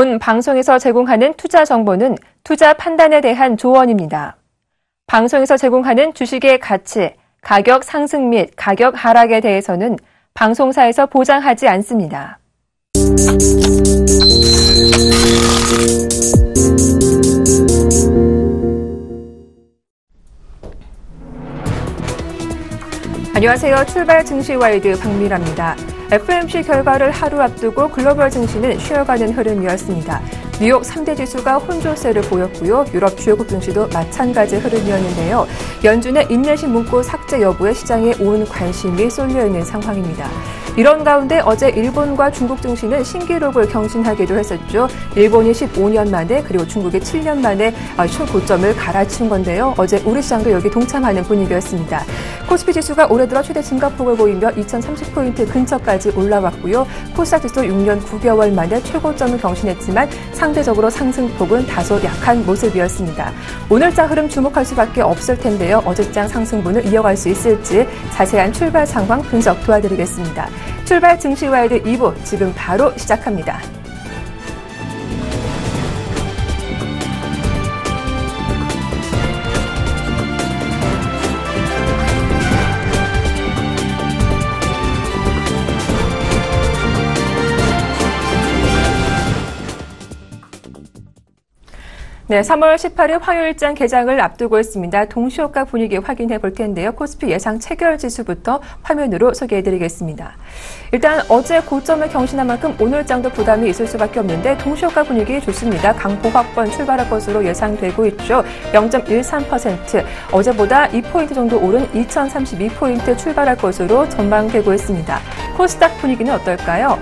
본 방송에서 제공하는 투자 정보는 투자 판단에 대한 조언입니다. 방송에서 제공하는 주식의 가치, 가격 상승 및 가격 하락에 대해서는 방송사에서 보장하지 않습니다. 안녕하세요. 출발 증시와이드 박미라입니다. FOMC 결과를 하루 앞두고 글로벌 증시는 쉬어가는 흐름이었습니다. 뉴욕 3대 지수가 혼조세를 보였고요. 유럽 주요국 증시도 마찬가지 흐름이었는데요. 연준의 인내심 문구 삭제 여부에 시장에 온 관심이 쏠려있는 상황입니다. 이런 가운데 어제 일본과 중국 증시는 신기록을 경신하기도 했었죠. 일본이 15년 만에 그리고 중국이 7년 만에 최고점을 갈아치운 건데요. 어제 우리 시장도 여기 동참하는 분위기였습니다. 코스피 지수가 올해 들어 최대 증가폭을 보이며 2030포인트 근처까지 올라왔고요. 코스닥 지수 6년 9개월 만에 최고점을 경신했지만 상대적으로 상승폭은 다소 약한 모습이었습니다. 오늘장 흐름 주목할 수밖에 없을 텐데요. 어제장 상승분을 이어갈 수 있을지 자세한 출발 상황 분석 도와드리겠습니다. 출발 증시와이드 2부 지금 바로 시작합니다. 네, 3월 18일 화요일장 개장을 앞두고 있습니다. 동시효과 분위기 확인해 볼 텐데요. 코스피 예상 체결 지수부터 화면으로 소개해 드리겠습니다. 일단 어제 고점을 경신한 만큼 오늘장도 부담이 있을 수밖에 없는데 동시효과 분위기 좋습니다. 강보합권 출발할 것으로 예상되고 있죠. 0.13%, 어제보다 2포인트 정도 오른 2032포인트 출발할 것으로 전망되고 있습니다. 코스닥 분위기는 어떨까요?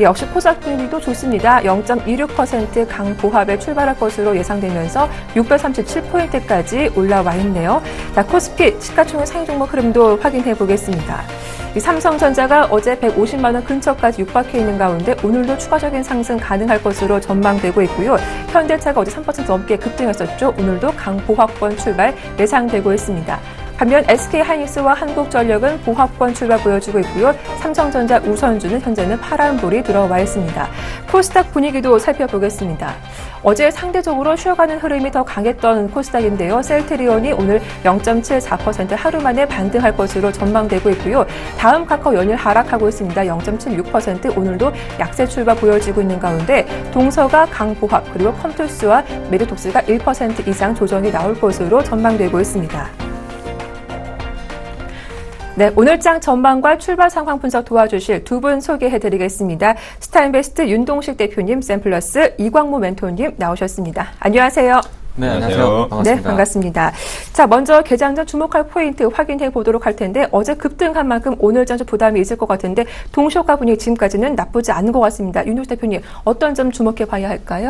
역시 코스닥 분위기도 좋습니다. 0.26% 강보합에 출발할 것으로 예상되면서 637포인트까지 올라와 있네요. 자, 코스피 시가총액 상위 종목 흐름도 확인해 보겠습니다. 삼성전자가 어제 150만 원 근처까지 육박해 있는 가운데 오늘도 추가적인 상승 가능할 것으로 전망되고 있고요. 현대차가 어제 3% 넘게 급등했었죠. 오늘도 강보합권 출발 예상되고 있습니다. 반면 SK하이닉스와 한국전력은 보합권 출발 보여주고 있고요. 삼성전자 우선주는 현재는 파란불이 들어와 있습니다. 코스닥 분위기도 살펴보겠습니다. 어제 상대적으로 쉬어가는 흐름이 더 강했던 코스닥인데요. 셀트리온이 오늘 0.74% 하루 만에 반등할 것으로 전망되고 있고요. 다음 카카오 연일 하락하고 있습니다. 0.76% 오늘도 약세 출발 보여지고 있는 가운데 동서가 강보합 그리고 컴투스와 메디톡스가 1% 이상 조정이 나올 것으로 전망되고 있습니다. 네, 오늘장 전망과 출발 상황 분석 도와주실 두 분 소개해드리겠습니다. 스타인베스트 윤동식 대표님, 샘플러스 이광무 멘토님 나오셨습니다. 안녕하세요. 네, 안녕하세요. 반갑습니다. 네, 반갑습니다. 자, 먼저 개장전 주목할 포인트 확인해 보도록 할 텐데 어제 급등한 만큼 오늘장 좀 부담이 있을 것 같은데 동시효과 분위기 지금까지는 나쁘지 않은 것 같습니다. 윤동식 대표님, 어떤 점 주목해 봐야 할까요?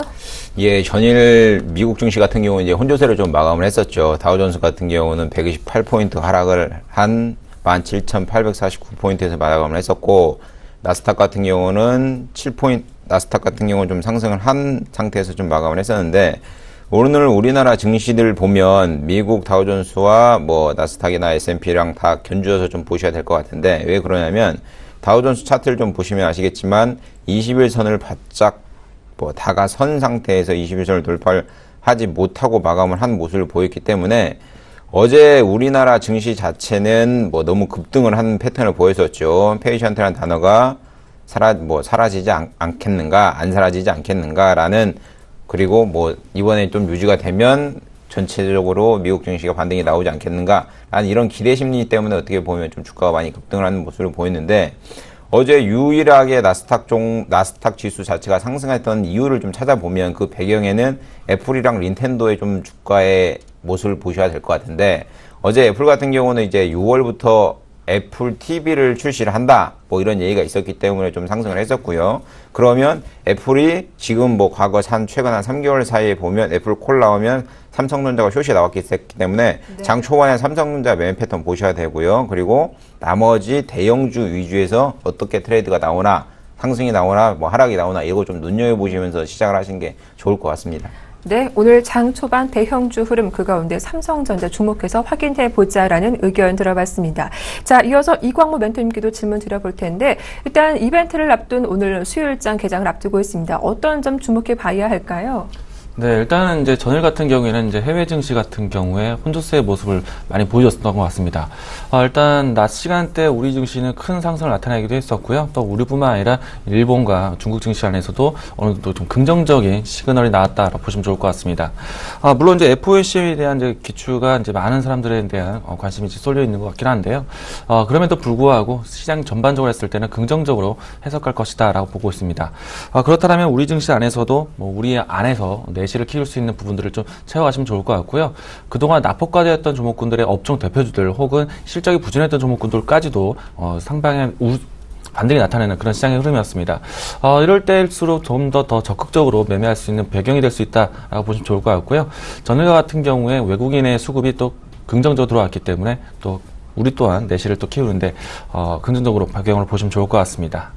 예, 전일 미국 증시 같은 경우는 이제 혼조세를 좀 마감을 했었죠. 다우존스 같은 경우는 128포인트 하락을 한 17,849포인트에서 마감을 했었고, 나스닥 같은 경우는 7포인트, 나스닥 같은 경우는 좀 상승을 한 상태에서 좀 마감을 했었는데, 오늘 우리나라 증시들 보면 미국 다우존스와 뭐 나스닥이나 S&P랑 다 견주어서 좀 보셔야 될 것 같은데, 왜 그러냐면 다우존스 차트를 좀 보시면 아시겠지만 21선을 바짝 뭐 다가선 상태에서 21선을 돌파를 하지 못하고 마감을 한 모습을 보였기 때문에 어제 우리나라 증시 자체는 뭐 너무 급등을 한 패턴을 보였었죠. 페이션트라는 단어가 사라지지 않겠는가, 안 사라지지 않겠는가라는, 그리고 뭐 이번에 좀 유지가 되면 전체적으로 미국 증시가 반등이 나오지 않겠는가라는 이런 기대 심리 때문에 어떻게 보면 좀 주가가 많이 급등을 하는 모습을 보였는데, 어제 유일하게 나스닥 지수 자체가 상승했던 이유를 좀 찾아보면 그 배경에는 애플이랑 닌텐도의 좀 주가의 모습을 보셔야 될 것 같은데, 어제 애플 같은 경우는 이제 6월부터 애플 TV를 출시를 한다, 뭐 이런 얘기가 있었기 때문에 좀 상승을 했었고요. 그러면 애플이 지금 뭐 과거 최근 한 3개월 사이에 보면 애플 콜 나오면 삼성전자가 숏이 나왔기 때문에 네. 장 초반에 삼성전자 매매 패턴 보셔야 되고요. 그리고 나머지 대형주 위주에서 어떻게 트레이드가 나오나, 상승이 나오나 뭐 하락이 나오나 이거 좀 눈여겨보시면서 시작을 하시는 게 좋을 것 같습니다. 네, 오늘 장 초반 대형주 흐름 그 가운데 삼성전자 주목해서 확인해 보자라는 의견 들어봤습니다. 자, 이어서 이광무 멘토님께도 질문 드려볼 텐데 일단 이벤트를 앞둔 오늘 수요일장 개장을 앞두고 있습니다. 어떤 점 주목해 봐야 할까요? 네, 일단은 이제 전일 같은 경우에는 이제 해외 증시 같은 경우에 혼조세의 모습을 많이 보여줬던 것 같습니다. 일단 낮 시간대 우리 증시는 큰 상승을 나타내기도 했었고요. 또 우리뿐만 아니라 일본과 중국 증시 안에서도 어느 정도 좀 긍정적인 시그널이 나왔다라고 보시면 좋을 것 같습니다. 물론 이제 FOMC에 대한 이제 기추가 이제 많은 사람들에 대한 관심이 쏠려 있는 것 같긴 한데요. 그럼에도 불구하고 시장 전반적으로 했을 때는 긍정적으로 해석할 것이다라고 보고 있습니다. 그렇다면 우리 증시 안에서도 우리 안에서 내실을 키울 수 있는 부분들을 좀 채워가시면 좋을 것 같고요. 그동안 낙폭과대였던 종목군들의 업종 대표주들 혹은 실적이 부진했던 종목군들까지도 상방의 반등이 나타내는 그런 시장의 흐름이었습니다. 이럴 때일수록 좀 더 적극적으로 매매할 수 있는 배경이 될 수 있다라고 보시면 좋을 것 같고요. 전일과 같은 경우에 외국인의 수급이 또 긍정적으로 들어왔기 때문에 또 우리 또한 내실을 또 키우는데 긍정적으로 배경을 보시면 좋을 것 같습니다.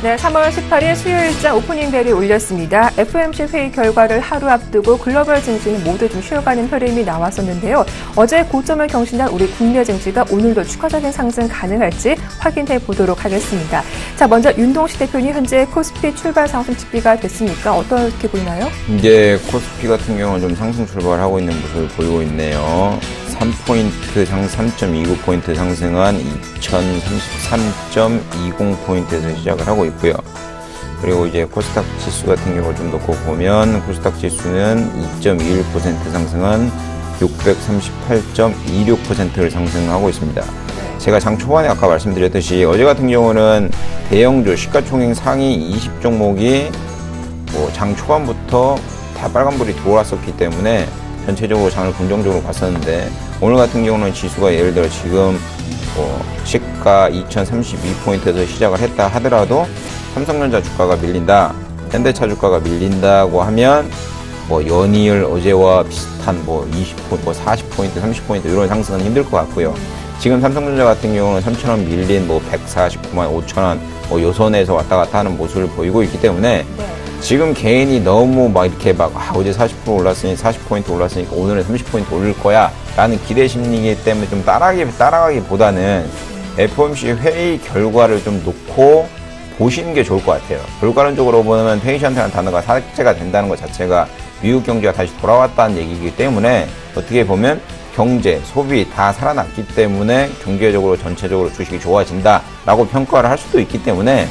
네, 3월 18일 수요일장 오프닝 벨이 울렸습니다. FOMC 회의 결과를 하루 앞두고 글로벌 증시는 모두 좀 쉬어가는 흐름이 나왔었는데요. 어제 고점을 경신한 우리 국내 증시가 오늘도 추가적인 상승 가능할지 확인해 보도록 하겠습니다. 자, 먼저 윤동식 대표님 현재 코스피 출발 상승 집비가 됐습니까? 어떻게 보이나요? 이제 코스피 같은 경우는 좀 상승 출발하고 있는 모습을 보이고 있네요. 3포인트 3.29포인트 상승한 2033.20포인트에서 시작을 하고 있고요. 그리고 이제 코스닥 지수 같은 경우를 좀 놓고 보면 코스닥 지수는 2.21% 상승한 638.26%를 상승하고 있습니다. 제가 장 초반에 아까 말씀드렸듯이 어제 같은 경우는 대형주 시가총액 상위 20종목이 장 초반부터 다 빨간불이 들어왔었기 때문에 전체적으로 장을 긍정적으로 봤었는데 오늘 같은 경우는 지수가 예를 들어 지금 시가 2032포인트에서 시작을 했다 하더라도 삼성전자 주가가 밀린다, 현대차 주가가 밀린다고 하면 연이을 어제와 비슷한 20포인트, 40포인트, 30포인트 이런 상승은 힘들 것 같고요. 지금 삼성전자 같은 경우는 3,000원 밀린 149만 5천원 요 선에서 왔다 갔다 하는 모습을 보이고 있기 때문에 지금 개인이 너무 이렇게 어제 40% 올랐으니 40포인트 올랐으니까 오늘은 30포인트 오를 거야 라는 기대 심리이기 때문에 좀 따라가기보다는 FOMC 회의 결과를 좀 놓고 보시는 게 좋을 것 같아요. 결과론적으로 보면 페이션트라는 단어가 삭제가 된다는 것 자체가 미국 경제가 다시 돌아왔다는 얘기이기 때문에 어떻게 보면 경제, 소비 다 살아났기 때문에 경제적으로 전체적으로 주식이 좋아진다라고 평가를 할 수도 있기 때문에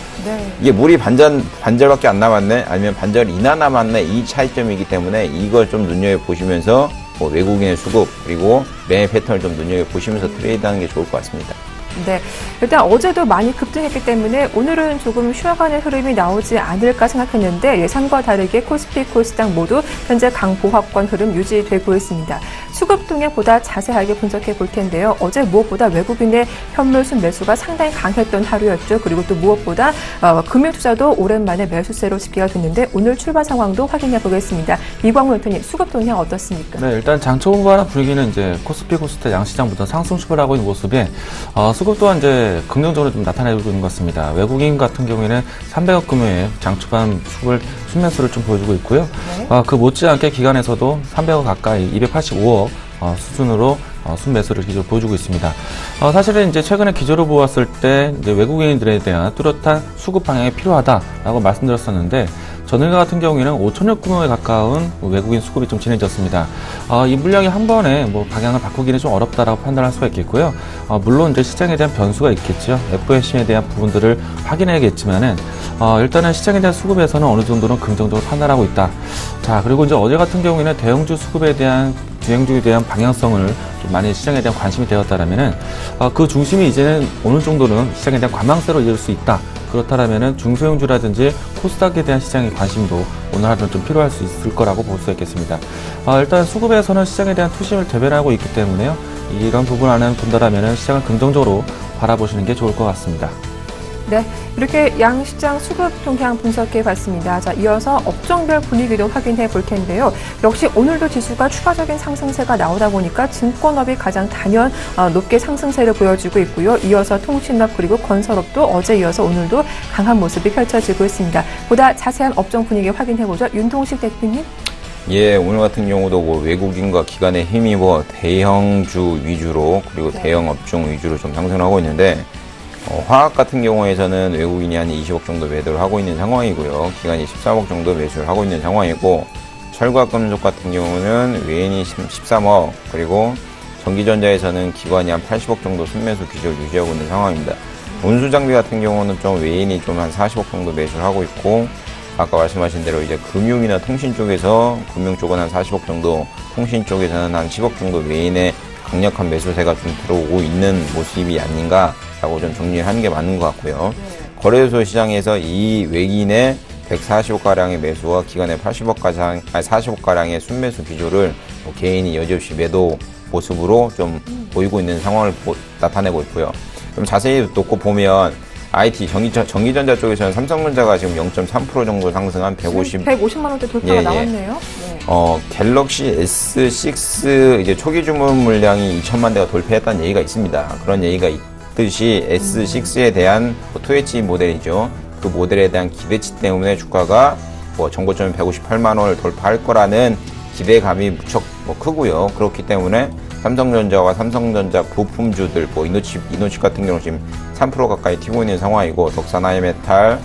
이게 물이 반절밖에 안 남았네 아니면 반절 이나 남았네 이 차이점이기 때문에 이걸 좀 눈여겨보시면서 외국인의 수급 그리고 매매 패턴을 좀 눈여겨보시면서 트레이드하는 게 좋을 것 같습니다. 네, 일단 어제도 많이 급등했기 때문에 오늘은 조금 쉬어가는 흐름이 나오지 않을까 생각했는데 예상과 다르게 코스피, 코스닥 모두 현재 강보합권 흐름 유지되고 있습니다. 수급 동향보다 자세하게 분석해 볼 텐데요. 어제 무엇보다 외국인의 현물순 매수가 상당히 강했던 하루였죠. 그리고 또 무엇보다 금융투자도 오랜만에 매수세로 집계가 됐는데 오늘 출발 상황도 확인해 보겠습니다. 이광무 멘토님, 수급 동향 어떻습니까? 네, 일단 장초반 분위기는 이제 코스피, 코스닥 양시장부터 상승 출발하고 있는 모습에 수급 또한 이제 긍정적으로 좀 나타내고 있는 것 같습니다. 외국인 같은 경우에는 300억 규모의 장초반 순매수를 좀 보여주고 있고요. 그 못지않게 기관에서도 300억 가까이 285억 수준으로 순매수를 기조로 보여주고 있습니다. 사실은 이제 최근에 기조를 보았을 때 이제 외국인들에 대한 뚜렷한 수급 방향이 필요하다라고 말씀드렸었는데 전일과 같은 경우에는 5천억 규모에 가까운 외국인 수급이 좀 진행됐습니다. 이 물량이 한 번에 방향을 바꾸기는 좀 어렵다라고 판단할 수가 있겠고요. 물론 이제 시장에 대한 변수가 있겠죠. FOMC에 대한 부분들을 확인해야겠지만은 일단은 시장에 대한 수급에서는 어느 정도는 긍정적으로 판단하고 있다. 자, 그리고 이제 어제 같은 경우에는 대형주 수급에 대한 주행주에 대한 방향성을 좀 많이 시장에 대한 관심이 되었다라면은 그 중심이 이제는 어느 정도는 시장에 대한 관망세로 이을 수 있다. 그렇다면은 중소형주라든지 코스닥에 대한 시장의 관심도 오늘 하루는 좀 필요할 수 있을 거라고 볼 수 있겠습니다. 일단 수급에서는 시장에 대한 투심을 대변하고 있기 때문에요. 이런 부분 안에 본다라면은 시장을 긍정적으로 바라보시는 게 좋을 것 같습니다. 네, 이렇게 양시장 수급 동향 분석해 봤습니다. 자, 이어서 업종별 분위기도 확인해 볼 텐데요. 역시 오늘도 지수가 추가적인 상승세가 나오다 보니까 증권업이 가장 단연 높게 상승세를 보여주고 있고요. 이어서 통신업 그리고 건설업도 어제 이어서 오늘도 강한 모습이 펼쳐지고 있습니다. 보다 자세한 업종 분위기 확인해 보죠. 윤동식 대표님. 예, 오늘 같은 경우도 뭐 외국인과 기관의 힘입어 대형주 위주로 그리고 대형 업종 위주로 좀 상승하고 있는데 화학 같은 경우에서는 외국인이 한 20억 정도 매도를 하고 있는 상황이고요. 기관이 13억 정도 매수를 하고 있는 상황이고 철과 금속 같은 경우는 외인이 13억 그리고 전기전자에서는 기관이 한 80억 정도 순매수 기조를 유지하고 있는 상황입니다. 운수장비 같은 경우는 좀 외인이 좀 한 40억 정도 매수를 하고 있고 아까 말씀하신 대로 이제 금융이나 통신 쪽에서 금융 쪽은 한 40억 정도, 통신 쪽에서는 한 10억 정도 외인의 강력한 매수세가 좀 들어오고 있는 모습이 아닌가라고 좀 정리를 하는 게 맞는 것 같고요. 거래소 시장에서 이 외인의 140억가량의 매수와 기관의 40억가량의 순매수 기조를 개인이 여지없이 매도 모습으로 좀 보이고 있는 상황을 나타내고 있고요. 좀 자세히 놓고 보면 IT 전기전자 쪽에서는 삼성전자가 지금 0.3% 정도 상승한 150만 원대 돌파가 나왔네요. 네. 갤럭시 S6 이제 초기 주문 물량이 2천만 대가 돌파했다는 얘기가 있습니다. 그런 얘기가 있듯이 S6에 대한 2H 모델이죠. 그 모델에 대한 기대치 때문에 주가가 정고점이 158만 원을 돌파할 거라는 기대감이 무척 크고요. 그렇기 때문에 삼성전자와 삼성전자 부품주들, 이노칩 같은 경우는 지금 3% 가까이 튀고 있는 상황이고, 덕산하이메탈,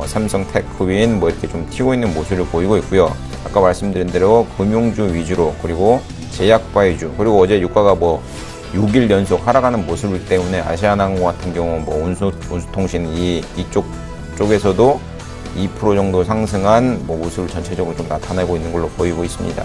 삼성테크윈, 이렇게 좀 튀고 있는 모습을 보이고 있고요. 아까 말씀드린 대로 금융주 위주로, 그리고 제약바이주, 그리고 어제 유가가 6일 연속 하락하는 모습이기 때문에 아시아나항공 같은 경우, 운수통신 쪽에서도 2% 정도 상승한 모습을 전체적으로 좀 나타내고 있는 걸로 보이고 있습니다.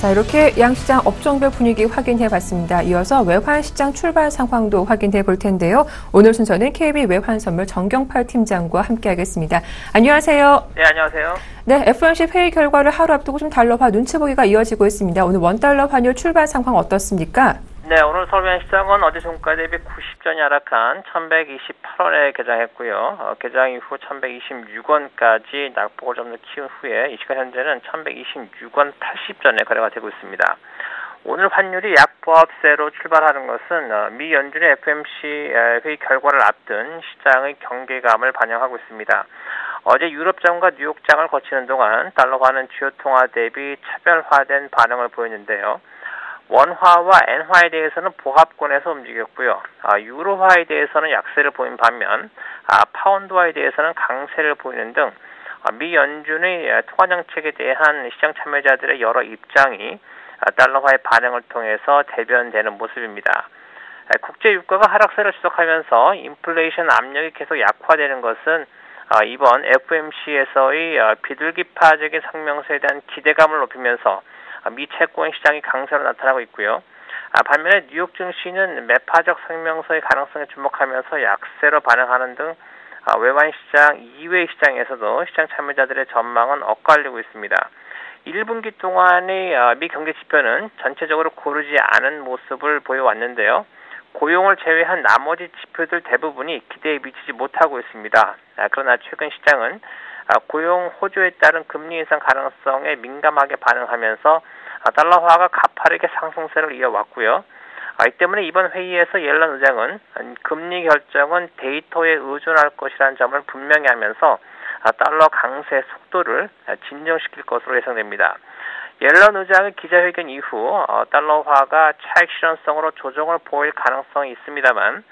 자, 이렇게 양시장 업종별 분위기 확인해 봤습니다. 이어서 외환시장 출발 상황도 확인해 볼 텐데요. 오늘 순서는 KB 외환선물 정경팔 팀장과 함께하겠습니다. 안녕하세요. 네, 안녕하세요. 네, FOMC 회의 결과를 하루 앞두고 좀 달러화 눈치 보기가 이어지고 있습니다. 오늘 원달러 환율 출발 상황 어떻습니까? 네, 오늘 서울시장은 어제 종가 대비 90전이 하락한 1128원에 개장했고요. 개장 이후 1126원까지 낙폭을 좀 더 키운 후에 이 시간 현재는 1126원 80전에 거래가 되고 있습니다. 오늘 환율이 약보합세로 출발하는 것은 미 연준의 FOMC 회의 결과를 앞둔 시장의 경계감을 반영하고 있습니다. 어제 유럽장과 뉴욕장을 거치는 동안 달러화는 주요 통화 대비 차별화된 반응을 보였는데요. 원화와 엔화에 대해서는 보합권에서 움직였고요. 유로화에 대해서는 약세를 보인 반면 파운드화에 대해서는 강세를 보이는 등 미 연준의 통화 정책에 대한 시장 참여자들의 여러 입장이 달러화의 반응을 통해서 대변되는 모습입니다. 국제 유가가 하락세를 지속하면서 인플레이션 압력이 계속 약화되는 것은 이번 FOMC에서의 비둘기파적인 성명서에 대한 기대감을 높이면서 미 채권 시장이 강세로 나타나고 있고요. 반면에 뉴욕 증시는 매파적 성명서의 가능성에 주목하면서 약세로 반응하는 등 외환 시장 이외의 시장에서도 시장 참여자들의 전망은 엇갈리고 있습니다. 1분기 동안의 미 경제 지표는 전체적으로 고르지 않은 모습을 보여왔는데요. 고용을 제외한 나머지 지표들 대부분이 기대에 미치지 못하고 있습니다. 그러나 최근 시장은 고용 호조에 따른 금리 인상 가능성에 민감하게 반응하면서 달러화가 가파르게 상승세를 이어왔고요. 이 때문에 이번 회의에서 옐런 의장은 금리 결정은 데이터에 의존할 것이라는 점을 분명히 하면서 달러 강세 속도를 진정시킬 것으로 예상됩니다. 옐런 의장의 기자회견 이후 달러화가 차익 실현성으로 조정을 보일 가능성이 있습니다만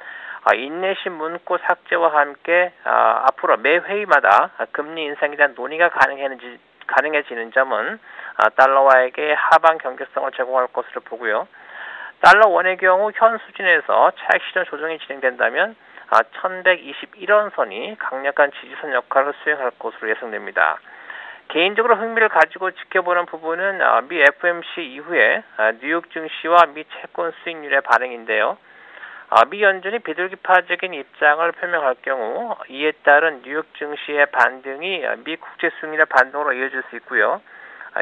인내심 문구 삭제와 함께 앞으로 매 회의마다 금리 인상에 대한 논의가 가능해지는 점은 달러화에게 하방 경계성을 제공할 것으로 보고요. 달러 원의 경우 현 수준에서 차익 실현 조정이 진행된다면 1121원 선이 강력한 지지선 역할을 수행할 것으로 예상됩니다. 개인적으로 흥미를 가지고 지켜보는 부분은 미 FOMC 이후에 뉴욕 증시와 미 채권 수익률의 반응인데요. 미 연준이 비둘기파적인 입장을 표명할 경우 이에 따른 뉴욕 증시의 반등이 미 국제 수익률의 반등으로 이어질 수 있고요.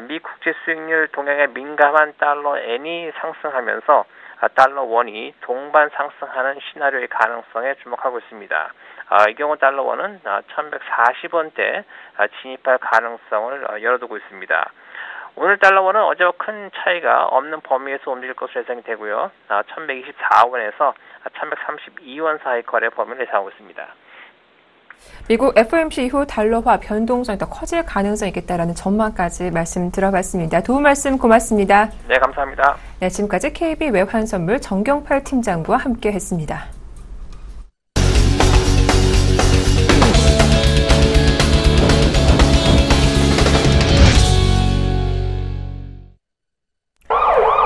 미 국제 수익률 동향에 민감한 달러 엔이 상승하면서 달러 원이 동반 상승하는 시나리오의 가능성에 주목하고 있습니다. 이 경우 달러 원은 1140원대 진입할 가능성을 열어두고 있습니다. 오늘 달러 원은 어제와 큰 차이가 없는 범위에서 움직일 것으로 예상이 되고요. 1124원에서 1132원 사이 거래 범위를 예상하고 있습니다. 미국 FOMC 이후 달러화 변동성이 더 커질 가능성이 있겠다라는 전망까지 말씀 들어봤습니다. 도움 말씀 고맙습니다. 네, 감사합니다. 네, 지금까지 KB 외환선물 정경팔 팀장과 함께했습니다.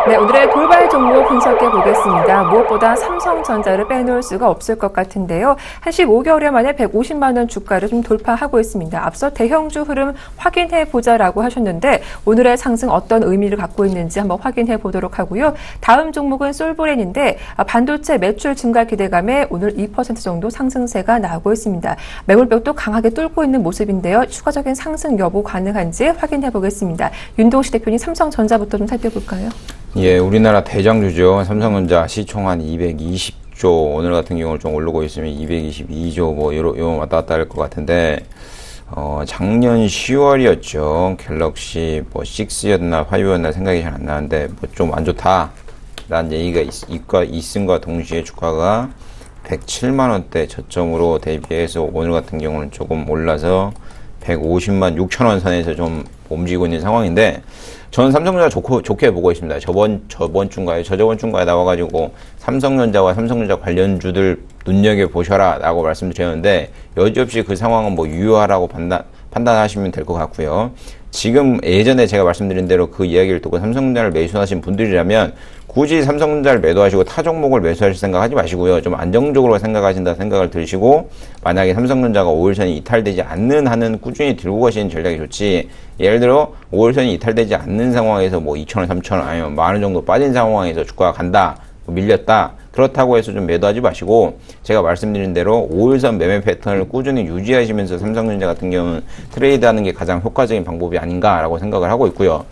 네, 오늘의 돌발 종목 분석해 보겠습니다. 무엇보다 삼성전자를 빼놓을 수가 없을 것 같은데요. 한 15개월여 만에 150만 원 주가를 좀 돌파하고 있습니다. 앞서 대형주 흐름 확인해 보자라고 하셨는데 오늘의 상승 어떤 의미를 갖고 있는지 한번 확인해 보도록 하고요. 다음 종목은 솔브렌인데 반도체 매출 증가 기대감에 오늘 2% 정도 상승세가 나오고 있습니다. 매물벽도 강하게 뚫고 있는 모습인데요. 추가적인 상승 여부 가능한지 확인해 보겠습니다. 윤동식 대표님 삼성전자부터 좀 살펴볼까요? 예, 우리나라 대장주죠. 삼성전자 시총 한 220조, 오늘 같은 경우는 좀 오르고 있으면 222조, 뭐, 요 왔다 갔다 할 것 같은데, 작년 10월이었죠. 갤럭시, 뭐, 6였나, 5였나 생각이 잘 안 나는데, 뭐, 좀 안 좋다. 라는 얘기가 있음과 동시에 주가가 107만원대 저점으로 대비해서 오늘 같은 경우는 조금 올라서 150만 6천원 선에서 좀 움직이고 있는 상황인데, 저는 삼성전자 좋게 보고 있습니다. 저저번 주인가에 나와가지고 삼성전자와 삼성전자 관련주들 눈여겨보셔라 라고 말씀드렸는데, 여지없이 그 상황은 뭐 유효하라고 판단하시면 될 것 같고요. 지금 예전에 제가 말씀드린 대로 그 이야기를 듣고 삼성전자를 매수하신 분들이라면 굳이 삼성전자를 매도하시고 타 종목을 매수하실 생각하지 마시고요. 좀 안정적으로 생각하신다 생각을 들으시고, 만약에 삼성전자가 5일선이 이탈되지 않는 한은 꾸준히 들고 가시는 전략이 좋지, 예를 들어 5일선이 이탈되지 않는 상황에서 뭐 2,000원, 3,000원 아니면 만원 정도 빠진 상황에서 주가가 간다, 밀렸다, 그렇다고 해서 좀 매도하지 마시고, 제가 말씀드린 대로 5일선 매매 패턴을 꾸준히 유지하시면서 삼성전자 같은 경우는 트레이드하는 게 가장 효과적인 방법이 아닌가라고 생각을 하고 있고요.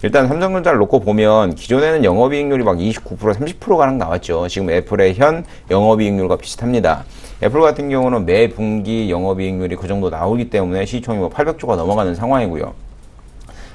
일단 삼성전자를 놓고 보면 기존에는 영업이익률이 막 29%, 30% 가량 나왔죠. 지금 애플의 현 영업이익률과 비슷합니다. 애플 같은 경우는 매 분기 영업이익률이 그 정도 나오기 때문에 시총이 뭐 800조가 넘어가는 상황이고요.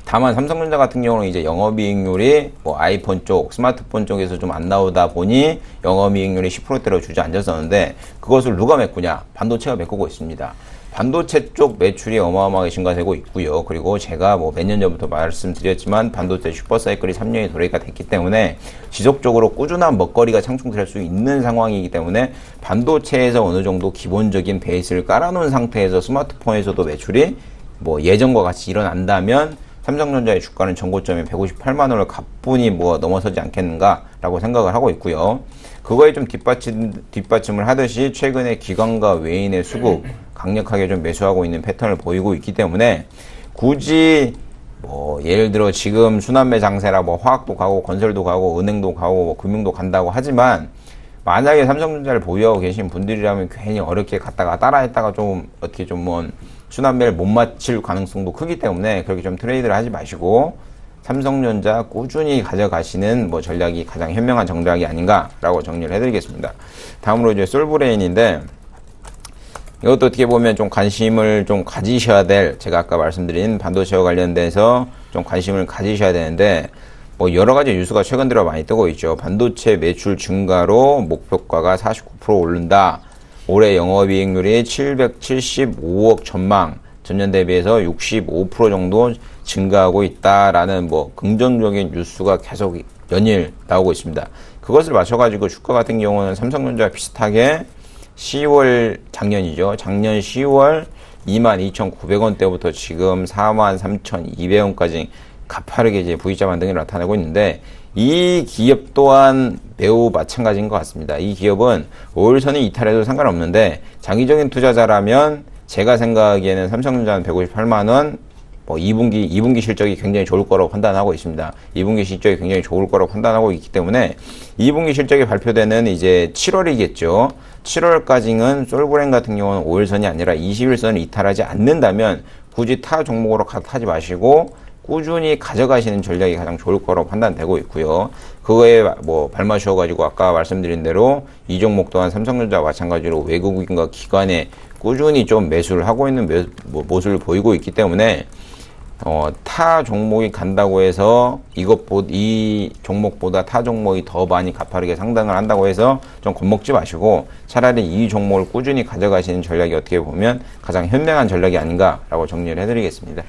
다만 삼성전자 같은 경우는 이제 영업이익률이 뭐 아이폰 쪽, 스마트폰 쪽에서 좀 안 나오다 보니 영업이익률이 10%대로 주저앉았었는데, 그것을 누가 메꾸냐? 반도체가 메꾸고 있습니다. 반도체 쪽 매출이 어마어마하게 증가되고 있고요. 그리고 제가 뭐 몇 년 전부터 말씀드렸지만 반도체 슈퍼사이클이 3년이 도래가 됐기 때문에 지속적으로 꾸준한 먹거리가 창출될 수 있는 상황이기 때문에 반도체에서 어느 정도 기본적인 베이스를 깔아놓은 상태에서 스마트폰에서도 매출이 뭐 예전과 같이 일어난다면 삼성전자의 주가는 전고점이 158만 원을 가뿐히 뭐 넘어서지 않겠는가라고 생각을 하고 있고요. 그거에 좀 뒷받침을 하듯이 최근에 기관과 외인의 수급 강력하게 좀 매수하고 있는 패턴을 보이고 있기 때문에, 굳이 뭐 예를 들어 지금 순환매 장세라 뭐 화학도 가고 건설도 가고 은행도 가고 뭐 금융도 간다고 하지만, 만약에 삼성전자를 보유하고 계신 분들이라면 괜히 어렵게 갔다가 따라했다가 좀 어떻게 좀 뭐 순환매를 못 맞힐 가능성도 크기 때문에 그렇게 좀 트레이드를 하지 마시고 삼성전자 꾸준히 가져가시는 뭐 전략이 가장 현명한 전략이 아닌가라고 정리를 해드리겠습니다. 다음으로 이제 솔브레인인데, 이것도 어떻게 보면 좀 관심을 좀 가지셔야 될, 제가 아까 말씀드린 반도체와 관련돼서 좀 관심을 가지셔야 되는데, 뭐 여러 가지 뉴스가 최근 들어 많이 뜨고 있죠. 반도체 매출 증가로 목표가가 49% 오른다. 올해 영업이익률이 775억 전망, 전년 대비해서 65% 정도 증가하고 있다라는 뭐 긍정적인 뉴스가 계속 연일 나오고 있습니다. 그것을 맞춰가지고 주가 같은 경우는 삼성전자 비슷하게 10월, 작년이죠. 작년 10월 22,900원대부터 지금 43,200원까지 가파르게 이제 V자 반등이 나타나고 있는데, 이 기업 또한 매우 마찬가지인 것 같습니다. 이 기업은 5일선이 이탈해도 상관없는데, 장기적인 투자자라면 제가 생각하기에는 삼성전자는 158만원, 뭐 2분기 실적이 굉장히 좋을 거라고 판단하고 있습니다. 2분기 실적이 굉장히 좋을 거라고 판단하고 있기 때문에 2분기 실적이 발표되는 이제 7월이겠죠. 7월까지는 솔브렌 같은 경우는 5일선이 아니라 20일선을 이탈하지 않는다면 굳이 타 종목으로 타지 마시고 꾸준히 가져가시는 전략이 가장 좋을 거라고 판단되고 있고요. 그거에 뭐 발맞춰가지고 아까 말씀드린 대로 이 종목 또한 삼성전자와 마찬가지로 외국인과 기관에 꾸준히 좀 매수를 하고 있는 모습을 보이고 있기 때문에 타 종목이 간다고 해서 이 종목보다 타 종목이 더 많이 가파르게 상승을 한다고 해서 좀 겁먹지 마시고 차라리 이 종목을 꾸준히 가져가시는 전략이 어떻게 보면 가장 현명한 전략이 아닌가라고 정리를 해드리겠습니다.